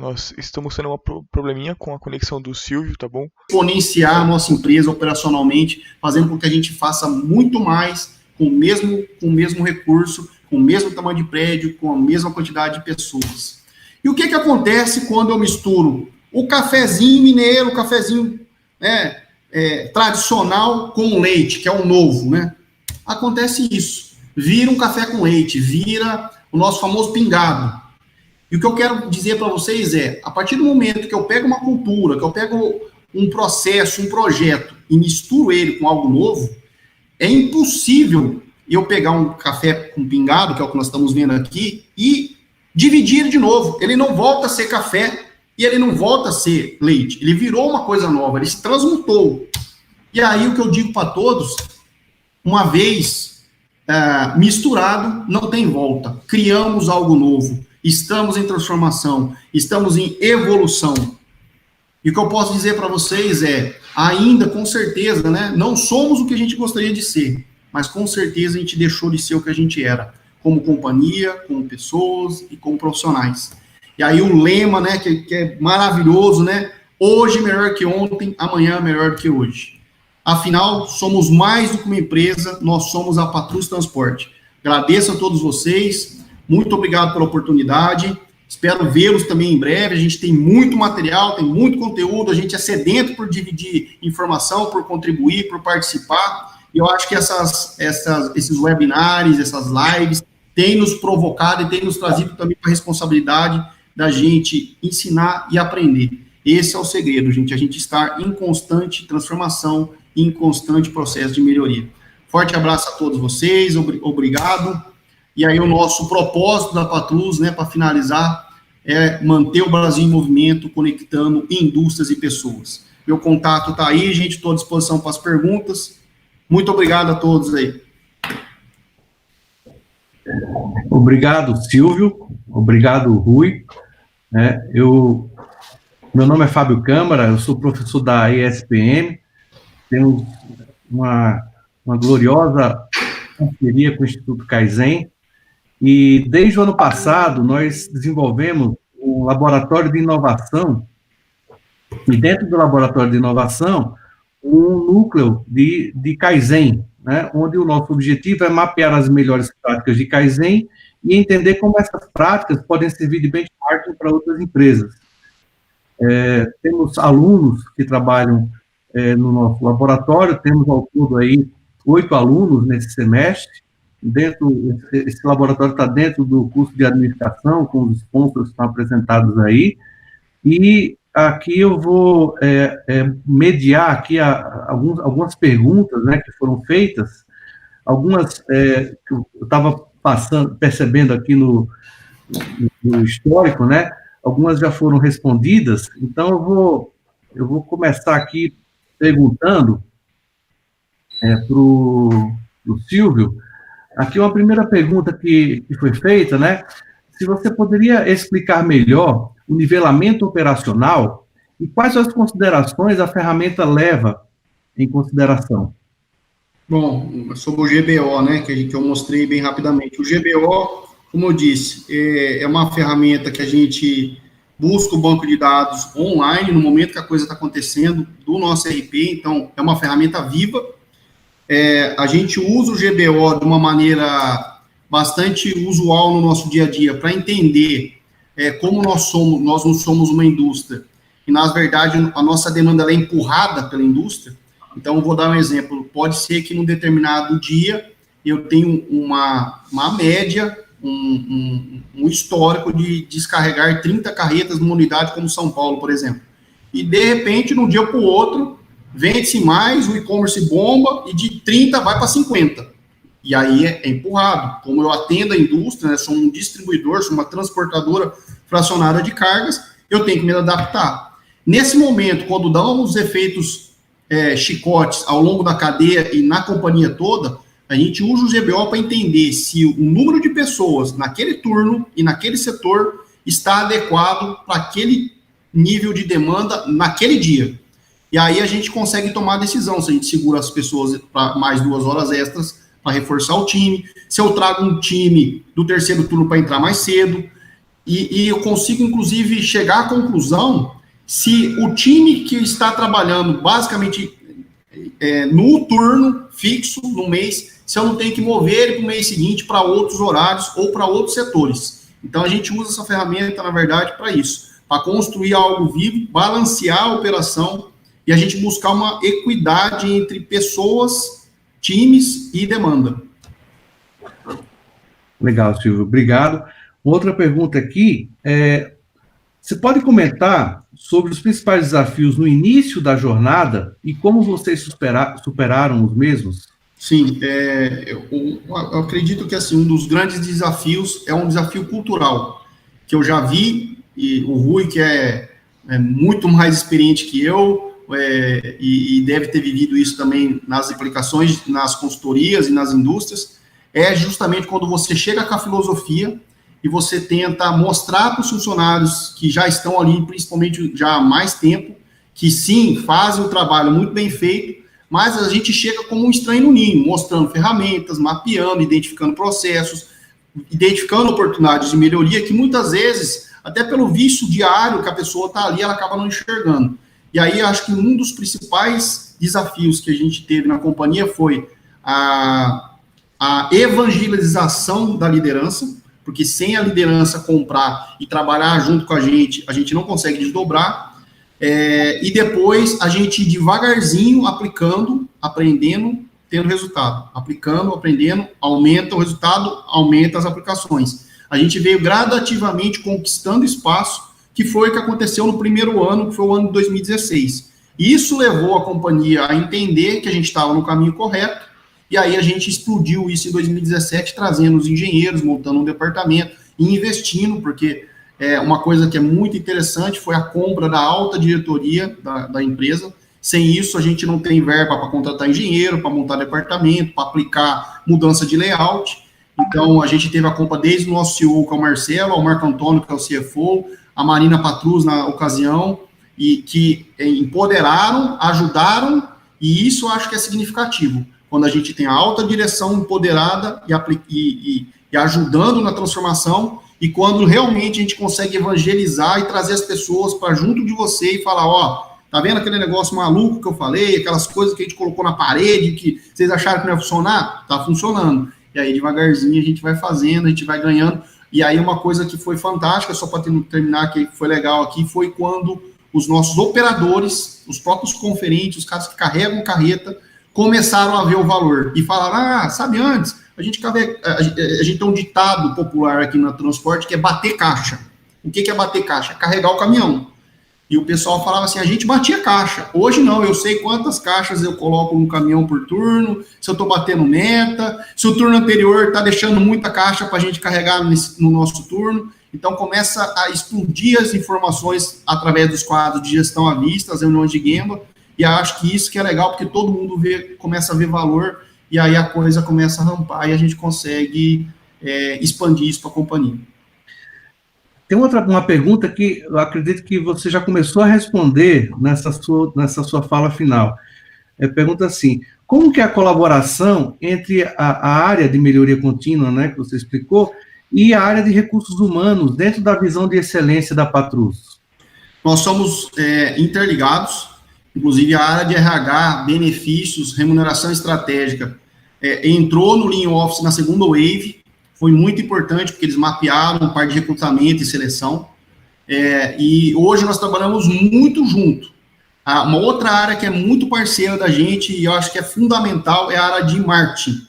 Nós estamos tendo uma probleminha com a conexão do Silvio, tá bom? Exponenciar a nossa empresa operacionalmente, fazendo com que a gente faça muito mais com o mesmo recurso, com o mesmo tamanho de prédio, com a mesma quantidade de pessoas. E o que acontece quando eu misturo o cafezinho mineiro, o cafezinho tradicional com leite, que é o novo, né? Acontece isso. Vira um café com leite, vira o nosso famoso pingado. E o que eu quero dizer para vocês é, a partir do momento que eu pego uma cultura, que eu pego um processo, um projeto, e misturo ele com algo novo, é impossível eu pegar um café com pingado, que é o que nós estamos vendo aqui, e dividir ele de novo. Ele não volta a ser café e ele não volta a ser leite. Ele virou uma coisa nova, ele se transmutou. E aí o que eu digo para todos, uma vez misturado, não tem volta. Criamos algo novo. Estamos em transformação, estamos em evolução. E o que eu posso dizer para vocês é, ainda com certeza, né, não somos o que a gente gostaria de ser, mas com certeza a gente deixou de ser o que a gente era, como companhia, como pessoas e como profissionais. E aí o lema, né, que é maravilhoso, né, hoje melhor que ontem, amanhã melhor que hoje. Afinal, somos mais do que uma empresa, nós somos a Patrus Transporte. Agradeço a todos vocês. Muito obrigado pela oportunidade, espero vê-los também em breve, a gente tem muito material, tem muito conteúdo, a gente é sedento por dividir informação, por contribuir, por participar, e eu acho que esses webinars, essas lives, têm nos provocado e têm nos trazido também a responsabilidade da gente ensinar e aprender. Esse é o segredo, gente, a gente estar em constante transformação, em constante processo de melhoria. Forte abraço a todos vocês, obrigado. E aí o nosso propósito da Patrus, né, para finalizar, é manter o Brasil em movimento, conectando indústrias e pessoas. Meu contato está aí, gente, estou à disposição para as perguntas. Muito obrigado a todos aí. Obrigado, Silvio. Obrigado, Rui. Meu nome é Fábio Câmara, eu sou professor da ESPM, tenho uma gloriosa parceria com o Instituto Kaizen, e desde o ano passado nós desenvolvemos um laboratório de inovação, e dentro do laboratório de inovação, um núcleo de Kaizen, né, onde o nosso objetivo é mapear as melhores práticas de Kaizen e entender como essas práticas podem servir de benchmarking para outras empresas. Temos alunos que trabalham no nosso laboratório, temos ao todo aí 8 alunos nesse semestre. Esse laboratório está dentro do curso de administração, com os sponsors que estão apresentados aí, e aqui eu vou mediar aqui algumas perguntas, né, que foram feitas, algumas que eu estava percebendo aqui no histórico, né, algumas já foram respondidas, então eu vou começar aqui perguntando para o Silvio. Aqui uma primeira pergunta que foi feita, né? Se você poderia explicar melhor o nivelamento operacional e quais as considerações a ferramenta leva em consideração? Bom, sobre o GBO, né, que eu mostrei bem rapidamente. O GBO, como eu disse, é uma ferramenta que a gente busca o banco de dados online no momento que a coisa está acontecendo do nosso RP, então é uma ferramenta viva. A gente usa o GBO de uma maneira bastante usual no nosso dia a dia para entender como nós não somos uma indústria e, na verdade, a nossa demanda é empurrada pela indústria. Então, eu vou dar um exemplo. Pode ser que, num determinado dia, eu tenho uma média, um histórico de descarregar 30 carretas numa unidade como São Paulo, por exemplo. E, de repente, de um dia para o outro, vende-se mais, o e-commerce bomba, e de 30 vai para 50. E aí é empurrado. Como eu atendo a indústria, né, sou um distribuidor, sou uma transportadora fracionária de cargas, eu tenho que me adaptar. Nesse momento, quando dão os efeitos chicotes ao longo da cadeia e na companhia toda, a gente usa o GBO para entender se o número de pessoas naquele turno e naquele setor está adequado para aquele nível de demanda naquele dia. E aí a gente consegue tomar a decisão, se a gente segura as pessoas para mais 2 horas extras para reforçar o time, se eu trago um time do terceiro turno para entrar mais cedo, e eu consigo, inclusive, chegar à conclusão se o time que está trabalhando basicamente no turno fixo, no mês, se eu não tenho que mover ele para o mês seguinte para outros horários ou para outros setores. Então, a gente usa essa ferramenta, na verdade, para isso, para construir algo vivo, balancear a operação e a gente buscar uma equidade entre pessoas, times e demanda. Legal, Silvio, obrigado. Outra pergunta aqui, você pode comentar sobre os principais desafios no início da jornada e como vocês superaram os mesmos? Sim, eu acredito que assim, um dos grandes desafios é um desafio cultural, que eu já vi, e o Rui, que é muito mais experiente que eu, e deve ter vivido isso também nas aplicações, nas consultorias e nas indústrias, é justamente quando você chega com a filosofia e você tenta mostrar para os funcionários que já estão ali, principalmente já há mais tempo, que sim, fazem o trabalho muito bem feito, mas a gente chega como um estranho no ninho, mostrando ferramentas, mapeando, identificando processos, identificando oportunidades de melhoria, que muitas vezes, até pelo vício diário que a pessoa está ali, ela acaba não enxergando. E aí, acho que um dos principais desafios que a gente teve na companhia foi a evangelização da liderança, porque sem a liderança comprar e trabalhar junto com a gente não consegue desdobrar, e depois a gente devagarzinho, aplicando, aprendendo, tendo resultado. Aplicando, aprendendo, aumenta o resultado, aumenta as aplicações. A gente veio gradativamente conquistando espaço, que foi o que aconteceu no primeiro ano, que foi o ano de 2016. Isso levou a companhia a entender que a gente estava no caminho correto, e aí a gente explodiu isso em 2017, trazendo os engenheiros, montando um departamento e investindo, porque uma coisa que é muito interessante foi a compra da alta diretoria da empresa. Sem isso, a gente não tem verba para contratar engenheiro, para montar departamento, para aplicar mudança de layout. Então, a gente teve a compra desde o nosso CEO, que é o Marcelo, ao Marco Antônio, que é o CFO, a Marina Patrus na ocasião, e que empoderaram, ajudaram, e isso eu acho que é significativo. Quando a gente tem a alta direção empoderada e ajudando na transformação, e quando realmente a gente consegue evangelizar e trazer as pessoas para junto de você e falar, tá vendo aquele negócio maluco que eu falei, aquelas coisas que a gente colocou na parede, que vocês acharam que não ia funcionar? Tá funcionando. E aí, devagarzinho, a gente vai fazendo, a gente vai ganhando. E aí, uma coisa que foi fantástica, só para terminar, que foi legal aqui, foi quando os nossos operadores, os próprios conferentes, os caras que carregam carreta, começaram a ver o valor e falaram, sabe antes, a gente tem um ditado popular aqui no transporte que é bater caixa. O que é bater caixa? É carregar o caminhão. E o pessoal falava assim, a gente batia caixa. Hoje não, eu sei quantas caixas eu coloco no caminhão por turno, se eu estou batendo meta, se o turno anterior está deixando muita caixa para a gente carregar no nosso turno. Então, começa a explodir as informações através dos quadros de gestão à vista, as reuniões de Gemba. E acho que isso que é legal, porque todo mundo começa a ver valor, e aí a coisa começa a rampar, e a gente consegue expandir isso para a companhia. Tem uma pergunta que eu acredito que você já começou a responder nessa sua fala final. Pergunta assim, como que é a colaboração entre a área de melhoria contínua, né, que você explicou, e a área de recursos humanos dentro da visão de excelência da Patrus? Nós somos interligados. Inclusive, a área de RH, benefícios, remuneração estratégica, entrou no Lean Office na segunda wave, foi muito importante, porque eles mapearam parte de recrutamento e seleção, e hoje nós trabalhamos muito junto. Uma outra área que é muito parceira da gente, e eu acho que é fundamental, é a área de marketing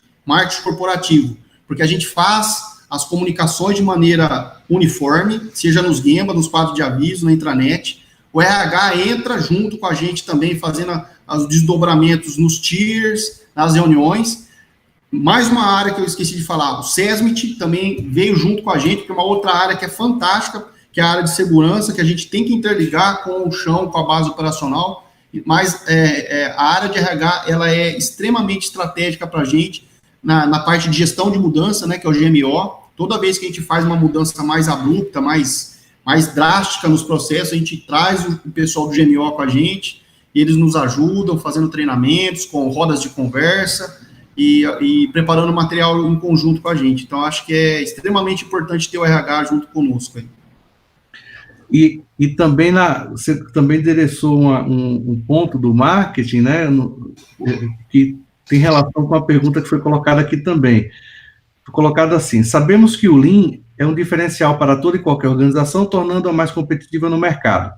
corporativo, porque a gente faz as comunicações de maneira uniforme, seja nos Gemba, nos quadros de aviso, na intranet. O RH entra junto com a gente também, fazendo os desdobramentos nos tiers, nas reuniões. Mais uma área que eu esqueci de falar, o SESMIT também veio junto com a gente, que é uma outra área que é fantástica, que é a área de segurança, que a gente tem que interligar com o chão, com a base operacional. mas a área de RH, ela é extremamente estratégica para a gente, na parte de gestão de mudança, né, que é o GMO. Toda vez que a gente faz uma mudança mais abrupta, mais drástica nos processos, a gente traz o pessoal do GMO com a gente, e eles nos ajudam fazendo treinamentos, com rodas de conversa, e preparando material em conjunto com a gente. Então, acho que é extremamente importante ter o RH junto conosco aí. E também você também endereçou um ponto do marketing, né, que tem relação com a pergunta que foi colocada aqui também. Foi colocado assim: sabemos que o Lean é um diferencial para toda e qualquer organização, tornando-a mais competitiva no mercado.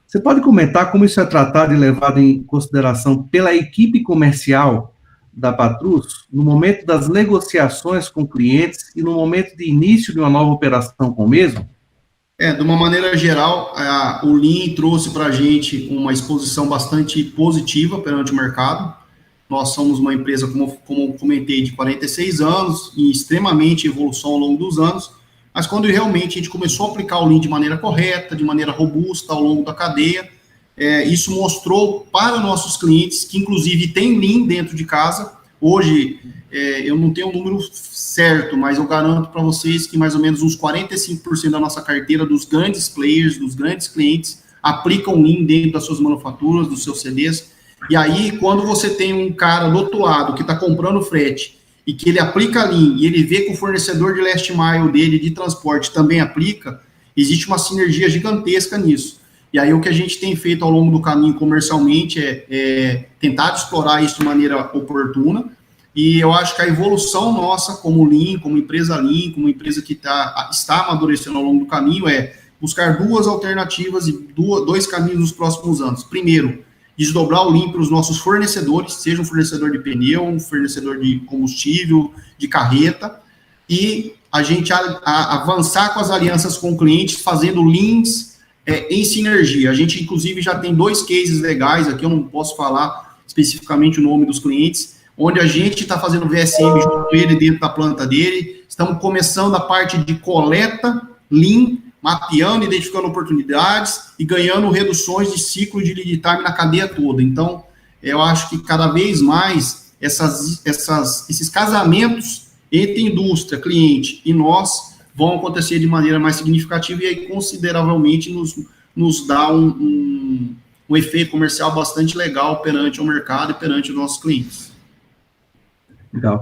Você pode comentar como isso é tratado e levado em consideração pela equipe comercial da Patrus no momento das negociações com clientes e no momento de início de uma nova operação com o mesmo? De uma maneira geral, o Lean trouxe para a gente uma exposição bastante positiva perante o mercado. Nós somos uma empresa, como comentei, de 46 anos, em extremamente evolução ao longo dos anos, mas quando realmente a gente começou a aplicar o Lean de maneira correta, de maneira robusta ao longo da cadeia, isso mostrou para nossos clientes, que inclusive tem Lean dentro de casa. Hoje, eu não tenho o número certo, mas eu garanto para vocês que mais ou menos uns 45% da nossa carteira, dos grandes players, dos grandes clientes, aplicam Lean dentro das suas manufaturas, dos seus CDs. E aí, quando você tem um cara do outro lado que está comprando frete e que ele aplica Lean e ele vê que o fornecedor de last mile dele de transporte também aplica, existe uma sinergia gigantesca nisso. E aí o que a gente tem feito ao longo do caminho comercialmente é tentar explorar isso de maneira oportuna. E eu acho que a evolução nossa como Lean, como empresa que está amadurecendo ao longo do caminho, é buscar duas alternativas e dois caminhos nos próximos anos. Primeiro, desdobrar o Lean para os nossos fornecedores, seja um fornecedor de pneu, um fornecedor de combustível, de carreta, e a gente avançar com as alianças com clientes, fazendo Leans em sinergia. A gente, inclusive, já tem 2 cases legais, aqui eu não posso falar especificamente o nome dos clientes, onde a gente está fazendo VSM junto com ele dentro da planta dele, estamos começando a parte de coleta, Lean, mapeando, identificando oportunidades e ganhando reduções de ciclo de lead time na cadeia toda. Então, eu acho que cada vez mais esses casamentos entre indústria, cliente e nós vão acontecer de maneira mais significativa e aí consideravelmente nos dá um efeito comercial bastante legal perante o mercado e perante os nossos clientes. Legal.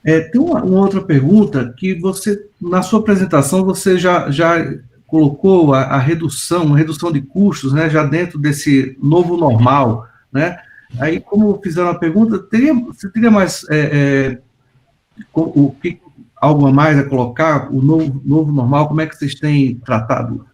Tem uma outra pergunta que você, na sua apresentação, você já colocou a redução de custos, né, já dentro desse novo normal, né? Aí, como fizeram a pergunta, você teria mais algo a mais a colocar, o novo normal, como é que vocês têm tratado?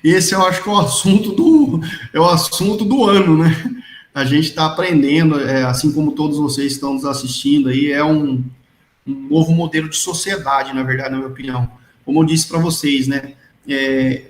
Esse eu acho que é o assunto do ano, né? A gente está aprendendo, assim como todos vocês estão nos assistindo aí, é um novo modelo de sociedade, na verdade, na minha opinião. Como eu disse para vocês, né,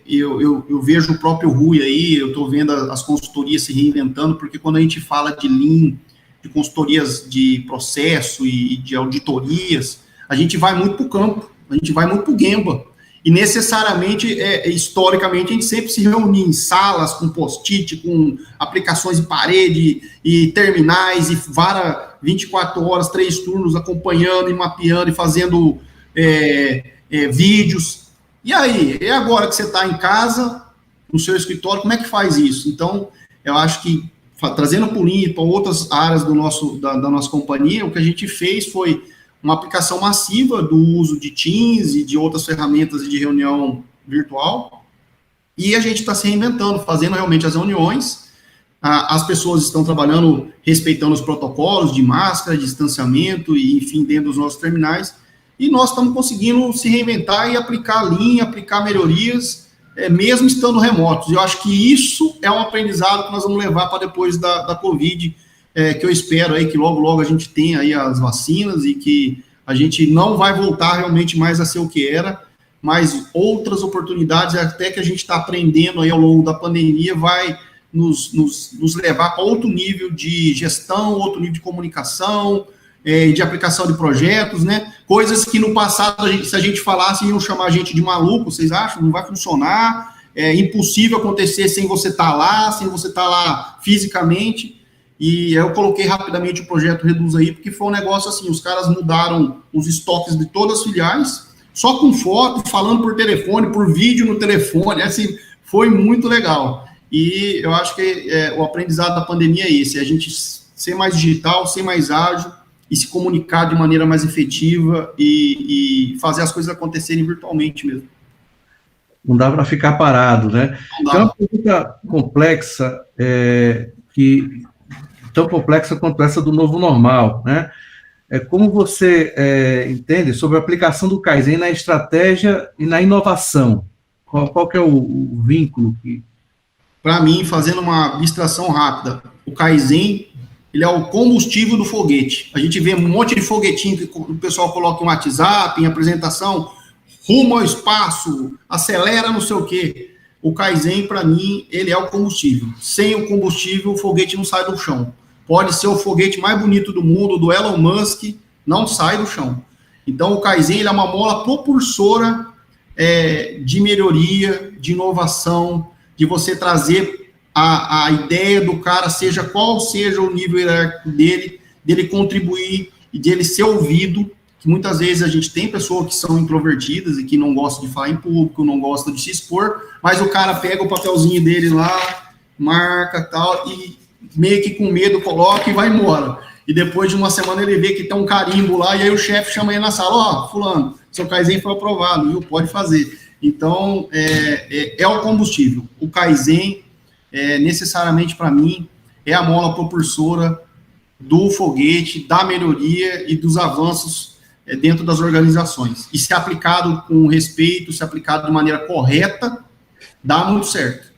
eu vejo o próprio Rui aí, eu estou vendo as consultorias se reinventando, porque quando a gente fala de Lean, de consultorias de processo e de auditorias, a gente vai muito para o campo, a gente vai muito para o Gemba. E necessariamente, historicamente, a gente sempre se reunia em salas, com post-it, com aplicações de parede e terminais, e 24 horas, 3 turnos, acompanhando e mapeando e fazendo vídeos. E aí, agora que você está em casa, no seu escritório, como é que faz isso? Então, eu acho que, trazendo para o Lean e para outras áreas da nossa companhia, o que a gente fez foi uma aplicação massiva do uso de Teams e de outras ferramentas de reunião virtual, e a gente está se reinventando, fazendo realmente as reuniões, as pessoas estão trabalhando, respeitando os protocolos de máscara, distanciamento, e enfim, dentro dos nossos terminais, e nós estamos conseguindo se reinventar e aplicar Lean, aplicar melhorias, mesmo estando remotos. Eu acho que isso é um aprendizado que nós vamos levar para depois da Covid, que eu espero aí que logo a gente tenha aí as vacinas e que a gente não vai voltar realmente mais a ser o que era, mas outras oportunidades, até que a gente está aprendendo aí ao longo da pandemia, vai nos levar para outro nível de gestão, outro nível de comunicação, de aplicação de projetos, né? Coisas que no passado, se a gente falasse, iam chamar a gente de maluco, vocês acham? Não vai funcionar, é impossível acontecer sem você estar lá, sem você estar lá fisicamente. E eu coloquei rapidamente o projeto Reduz aí, porque foi um negócio assim, os caras mudaram os estoques de todas as filiais, só com foto, falando por telefone, por vídeo no telefone, assim, foi muito legal. E eu acho que o aprendizado da pandemia é esse, a gente ser mais digital, ser mais ágil e se comunicar de maneira mais efetiva e fazer as coisas acontecerem virtualmente mesmo. Não dá para ficar parado, né? Não dá. É uma pergunta complexa, tão complexa quanto essa do novo normal, né? Como você entende sobre a aplicação do Kaizen na estratégia e na inovação? Qual que é o vínculo que... Para mim, fazendo uma abstração rápida, o Kaizen, ele é o combustível do foguete. A gente vê um monte de foguetinho que o pessoal coloca em WhatsApp, em apresentação, rumo ao espaço, acelera não sei o quê. O Kaizen, para mim, ele é o combustível. Sem o combustível, o foguete não sai do chão. Pode ser o foguete mais bonito do mundo, do Elon Musk, não sai do chão. Então, o Kaizen, ele é uma mola propulsora de melhoria, de inovação, de você trazer a ideia do cara, seja qual seja o nível hierárquico dele contribuir e dele ser ouvido, que muitas vezes a gente tem pessoas que são introvertidas e que não gostam de falar em público, não gostam de se expor, mas o cara pega o papelzinho dele lá, marca tal, e meio que com medo coloca e vai embora. E depois de uma semana ele vê que tem um carimbo lá, e aí o chefe chama ele na sala, fulano, seu Kaizen foi aprovado, viu? Pode fazer. Então, é o combustível. O Kaizen, necessariamente para mim, é a mola propulsora do foguete, da melhoria e dos avanços dentro das organizações. E se aplicado com respeito, se aplicado de maneira correta, dá muito certo.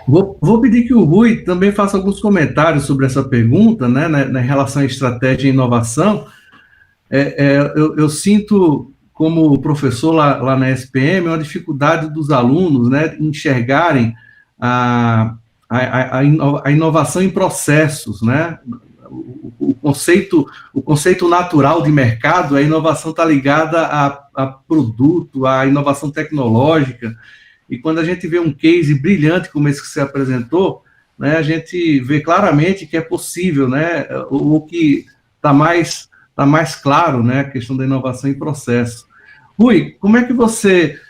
Vou pedir que o Rui também faça alguns comentários sobre essa pergunta, né, na relação à estratégia e inovação. Eu sinto, como professor lá na SPM, uma dificuldade dos alunos, né, enxergarem a inovação em processos, né? O conceito natural de mercado, a inovação está ligada a produto, a inovação tecnológica. E quando a gente vê um case brilhante como esse que você apresentou, né, a gente vê claramente que é possível, né, o que está mais claro, né, a questão da inovação em processo. Rui, como é que você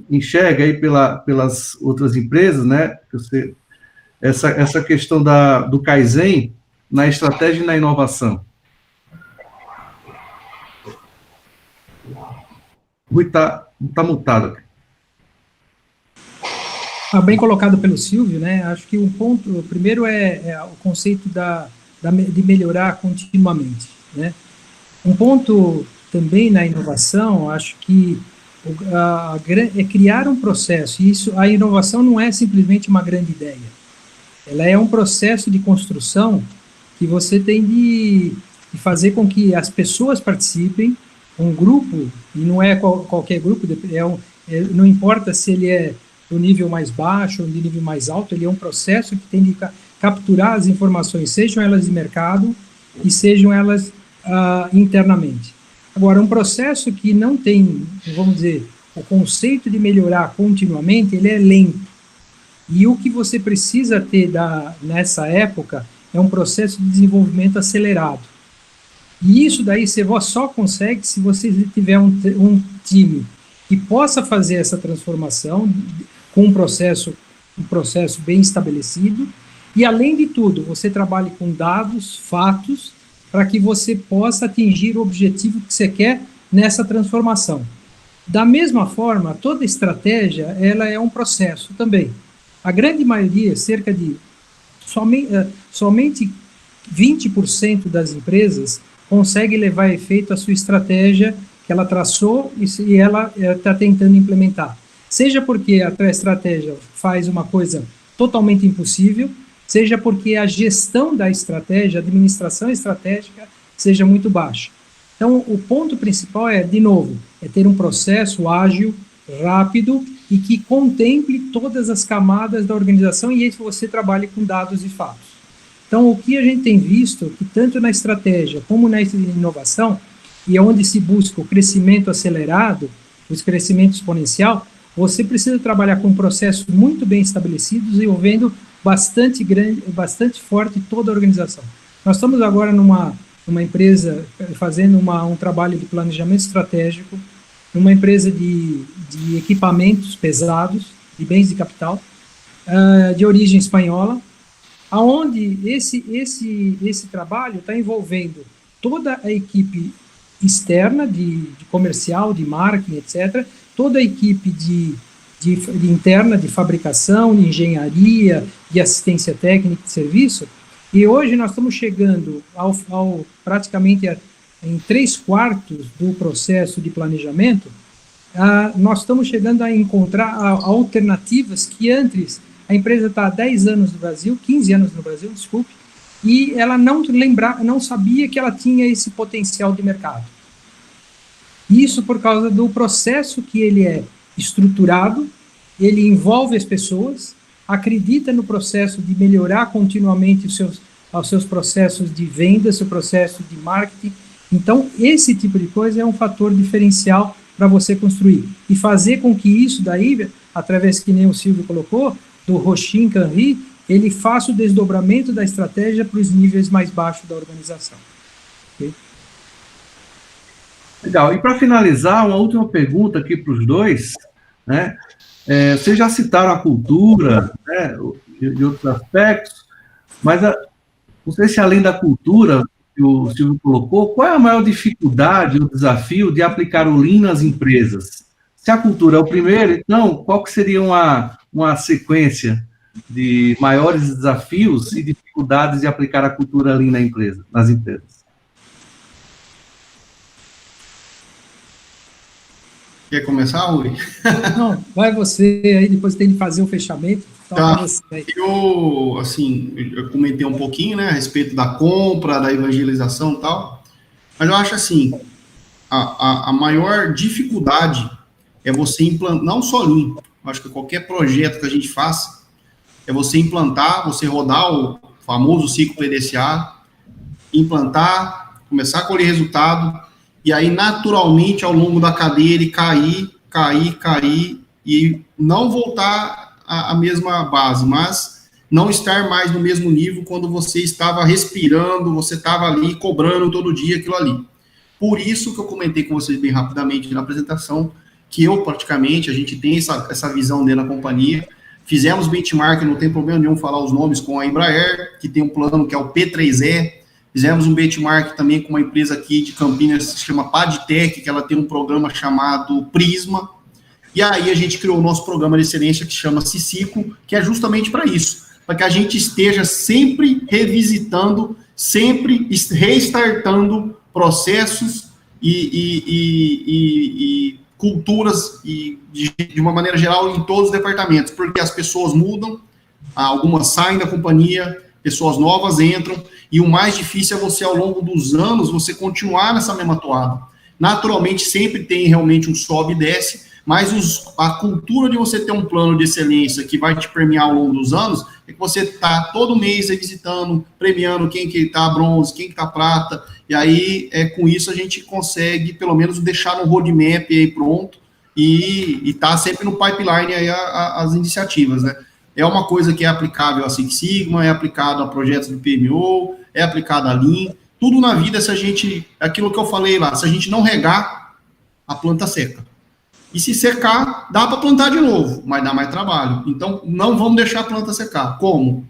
enxerga aí pelas outras empresas, né, essa questão do Kaizen na estratégia e na inovação? Rui está mutado aqui. Bem colocado pelo Silvio, né? Acho que o primeiro é o conceito de melhorar continuamente, né? Um ponto também na inovação, acho que é criar um processo, e a inovação não é simplesmente uma grande ideia, ela é um processo de construção que você tem de fazer com que as pessoas participem, um grupo, e não é qualquer grupo, não importa se ele é do nível mais baixo ou do nível mais alto, ele é um processo que tem de capturar as informações, sejam elas de mercado e sejam elas internamente. Agora, um processo que não tem, vamos dizer, o conceito de melhorar continuamente, ele é lento. E o que você precisa ter nessa época é um processo de desenvolvimento acelerado. E isso daí você só consegue se você tiver um time que possa fazer essa transformação com um processo bem estabelecido, e além de tudo, você trabalhe com dados, fatos, para que você possa atingir o objetivo que você quer nessa transformação. Da mesma forma, toda estratégia, ela é um processo também. A grande maioria, cerca de somente 20% das empresas consegue levar a efeito a sua estratégia que ela traçou e ela está tentando implementar. Seja porque a estratégia faz uma coisa totalmente impossível, seja porque a gestão da estratégia, a administração estratégica, seja muito baixa. Então, o ponto principal de novo, ter um processo ágil, rápido e que contemple todas as camadas da organização, e aí você trabalhe com dados e fatos. Então, o que a gente tem visto, que tanto na estratégia como na inovação, e onde se busca o crescimento acelerado, o crescimento exponencial, você precisa trabalhar com processos muito bem estabelecidos, envolvendo bastante forte toda a organização. Nós estamos agora numa empresa fazendo um trabalho de planejamento estratégico, numa empresa de equipamentos pesados, de bens de capital, de origem espanhola, aonde esse trabalho está envolvendo toda a equipe externa de comercial, de marketing, etc., toda a equipe de interna de fabricação, de engenharia, de assistência técnica de serviço, e hoje nós estamos chegando praticamente em 3/4 do processo de planejamento. Nós estamos chegando a encontrar alternativas que antes a empresa está há 10 anos no Brasil, 15 anos no Brasil, desculpe, e ela não sabia que ela tinha esse potencial de mercado. Isso por causa do processo que ele é estruturado, ele envolve as pessoas, acredita no processo de melhorar continuamente os seus processos de venda, seu processo de marketing. Então, esse tipo de coisa é um fator diferencial para você construir. E fazer com que isso daí, através, que nem o Silvio colocou, do Roshin Kanri, ele faça o desdobramento da estratégia para os níveis mais baixos da organização. Okay? Legal. E para finalizar, uma última pergunta aqui para os dois, né? Vocês já citaram a cultura, né, e outros aspectos, mas não sei se além da cultura que o Silvio colocou, qual é a maior dificuldade, o desafio de aplicar o Lean nas empresas? Se a cultura é o primeiro, então, qual que seria uma sequência de maiores desafios e dificuldades de aplicar a cultura Lean nas empresas? Quer começar, Rui? Não, vai você, aí depois tem de fazer o fechamento. Tá. Eu comentei um pouquinho, né, a respeito da compra, da evangelização e tal, mas eu acho assim, a maior dificuldade é você implantar, não só Lean, eu acho que qualquer projeto que a gente faça, é você implantar, você rodar o famoso ciclo PDCA, implantar, começar a colher resultado, e aí, naturalmente, ao longo da cadeia, ele cair, e não voltar à mesma base, mas não estar mais no mesmo nível quando você estava respirando, você estava ali cobrando todo dia aquilo ali. Por isso que eu comentei com vocês bem rapidamente na apresentação, que eu, praticamente, a gente tem essa visão dentro da companhia, fizemos benchmark, não tem problema nenhum falar os nomes, com a Embraer, que tem um plano que é o P3E, fizemos um benchmark também com uma empresa aqui de Campinas, que se chama Padtech, que ela tem um programa chamado Prisma, e aí a gente criou o nosso programa de excelência, que chama Ciciclo, que é justamente para isso, para que a gente esteja sempre revisitando, sempre restartando processos e culturas, e de uma maneira geral, em todos os departamentos, porque as pessoas mudam, algumas saem da companhia, pessoas novas entram, e o mais difícil é você, ao longo dos anos, você continuar nessa mesma toada. Naturalmente, sempre tem realmente um sobe e desce, mas a cultura de você ter um plano de excelência que vai te permear ao longo dos anos, é que você está todo mês revisitando, premiando quem que está bronze, quem que está prata, e aí, com isso, a gente consegue, pelo menos, deixar no roadmap aí pronto, e está sempre no pipeline aí as iniciativas, né? É uma coisa que é aplicável a Six Sigma, é aplicado a projetos do PMO, é aplicado a Lean. Tudo na vida, se a gente... Aquilo que eu falei lá, se a gente não regar, a planta seca. E se secar, dá para plantar de novo, mas dá mais trabalho. Então, não vamos deixar a planta secar. Como?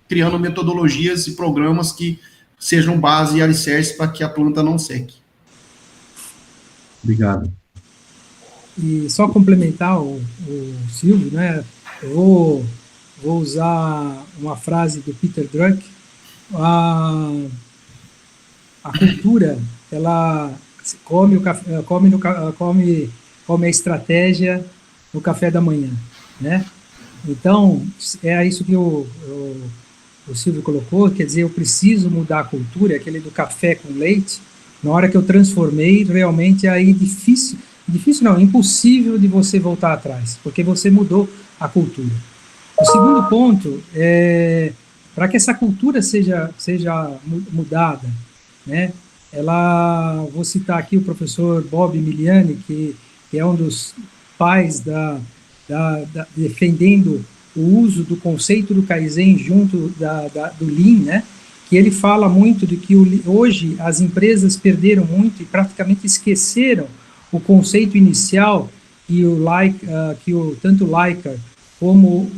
Criando metodologias e programas que sejam base e alicerce para que a planta não seque. Obrigado. E só complementar o Silvio, né? Eu vou usar uma frase do Peter Drucker. A cultura, ela come a estratégia no café da manhã, né? Então, é isso que o Silvio colocou, quer dizer, eu preciso mudar a cultura, aquele do café com leite. Na hora que eu transformei, realmente aí impossível de você voltar atrás, porque você mudou a cultura. O segundo ponto é, para que essa cultura seja mudada, né? Vou citar aqui o professor Bob Miliani, que é um dos pais defendendo o uso do conceito do Kaizen junto do Lean, né? Que ele fala muito de que hoje as empresas perderam muito e praticamente esqueceram o conceito inicial que tanto o Leica como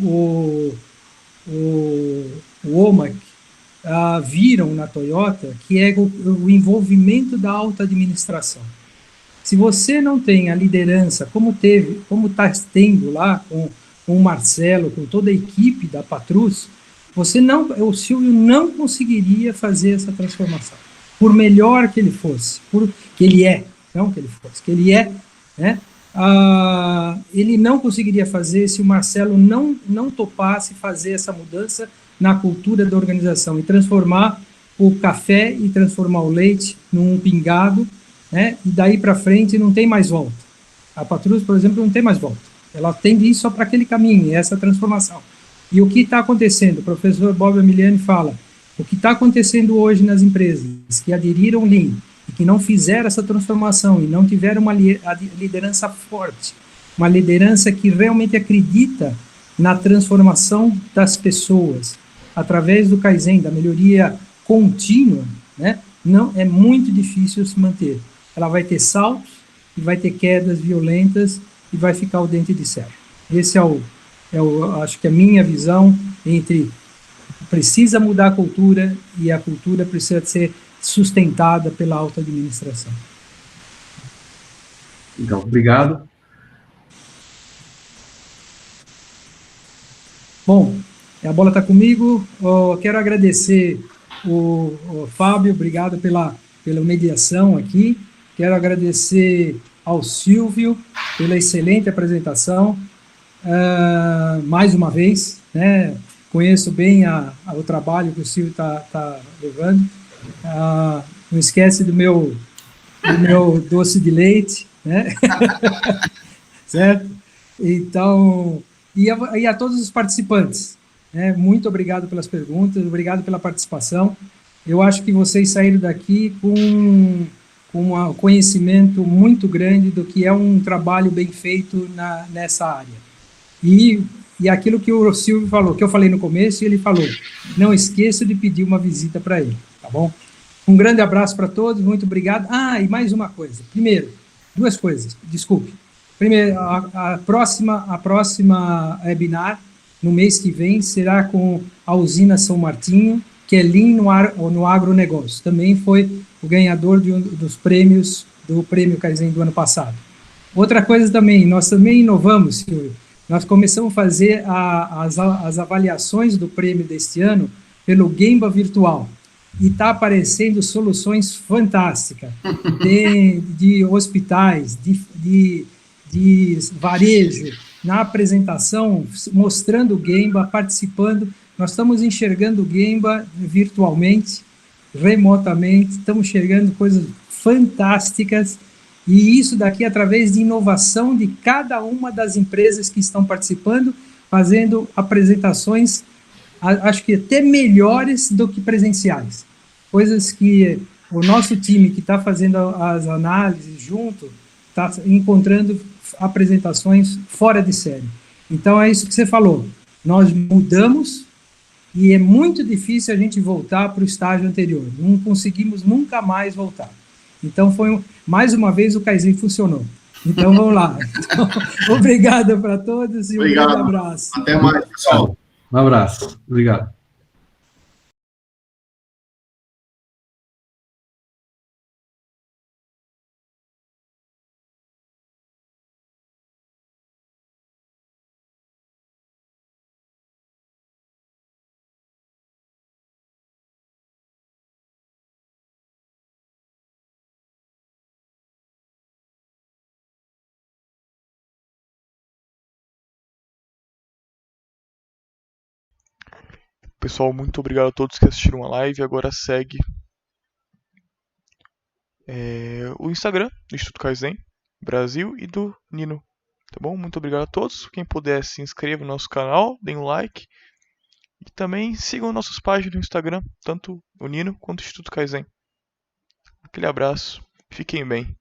o Womack viram na Toyota, que é o envolvimento da alta administração. Se você não tem a liderança, como está tendo lá com o Marcelo, com toda a equipe da Patrus, o Silvio não conseguiria fazer essa transformação. Por melhor que ele fosse, que ele é, não que ele fosse, que ele é, né? Ele não conseguiria fazer se o Marcelo não topasse fazer essa mudança na cultura da organização e transformar o café e transformar o leite num pingado, né? E daí para frente não tem mais volta. A Patrus, por exemplo, não tem mais volta. Ela tende isso só para aquele caminho, essa transformação. E o que está acontecendo? O professor Bob Emiliani fala, o que está acontecendo hoje nas empresas que aderiram Lean e que não fizeram essa transformação e não tiveram uma liderança forte, uma liderança que realmente acredita na transformação das pessoas através do Kaizen, da melhoria contínua, né? Não é muito difícil se manter. Ela vai ter saltos e vai ter quedas violentas e vai ficar o dente de serra. Esse acho que a minha visão entre precisa mudar a cultura e a cultura precisa ser sustentada pela alta administração. Então, obrigado. Bom, a bola está comigo. Quero agradecer o Fábio, obrigado pela mediação aqui. Quero agradecer ao Silvio pela excelente apresentação. Mais uma vez, né? Conheço bem o trabalho que o Silvio está levando. Não esquece do meu doce de leite, né? Certo? Então, e a todos os participantes, né? Muito obrigado pelas perguntas, obrigado pela participação. Eu acho que vocês saíram daqui com um conhecimento muito grande do que é um trabalho bem feito nessa área. E aquilo que o Silvio falou, que eu falei no começo, ele falou, não esqueça de pedir uma visita para ele, tá bom? Um grande abraço para todos, muito obrigado. E mais uma coisa. Primeiro, duas coisas, desculpe. Primeiro, a próxima webinar, no mês que vem, será com a usina São Martinho, que é Lean no agronegócio. Também foi o ganhador dos prêmios, do Prêmio Kaizen do ano passado. Outra coisa também, nós também inovamos, Silvio. Nós começamos a fazer as avaliações do prêmio deste ano pelo Gemba virtual. E está aparecendo soluções fantásticas de hospitais, de varejo, na apresentação, mostrando o Gemba, participando. Nós estamos enxergando o Gemba virtualmente, remotamente, estamos enxergando coisas fantásticas. E isso daqui através de inovação de cada uma das empresas que estão participando, fazendo apresentações, acho que até melhores do que presenciais. Coisas que o nosso time que está fazendo as análises junto, está encontrando apresentações fora de série. Então é isso que você falou. Nós mudamos e é muito difícil a gente voltar para o estágio anterior. Não conseguimos nunca mais voltar. Então, mais uma vez, o Kaizen funcionou. Então, vamos lá. Então, obrigado para todos e um grande abraço. Até mais, pessoal. Um abraço. Obrigado. Pessoal, muito obrigado a todos que assistiram a live. Agora segue o Instagram do Instituto Kaizen Brasil e do Nino. Tá bom? Muito obrigado a todos. Quem puder, se inscreva no nosso canal, deem um like. E também sigam nossas páginas no Instagram, tanto o Nino quanto o Instituto Kaizen. Aquele abraço. Fiquem bem.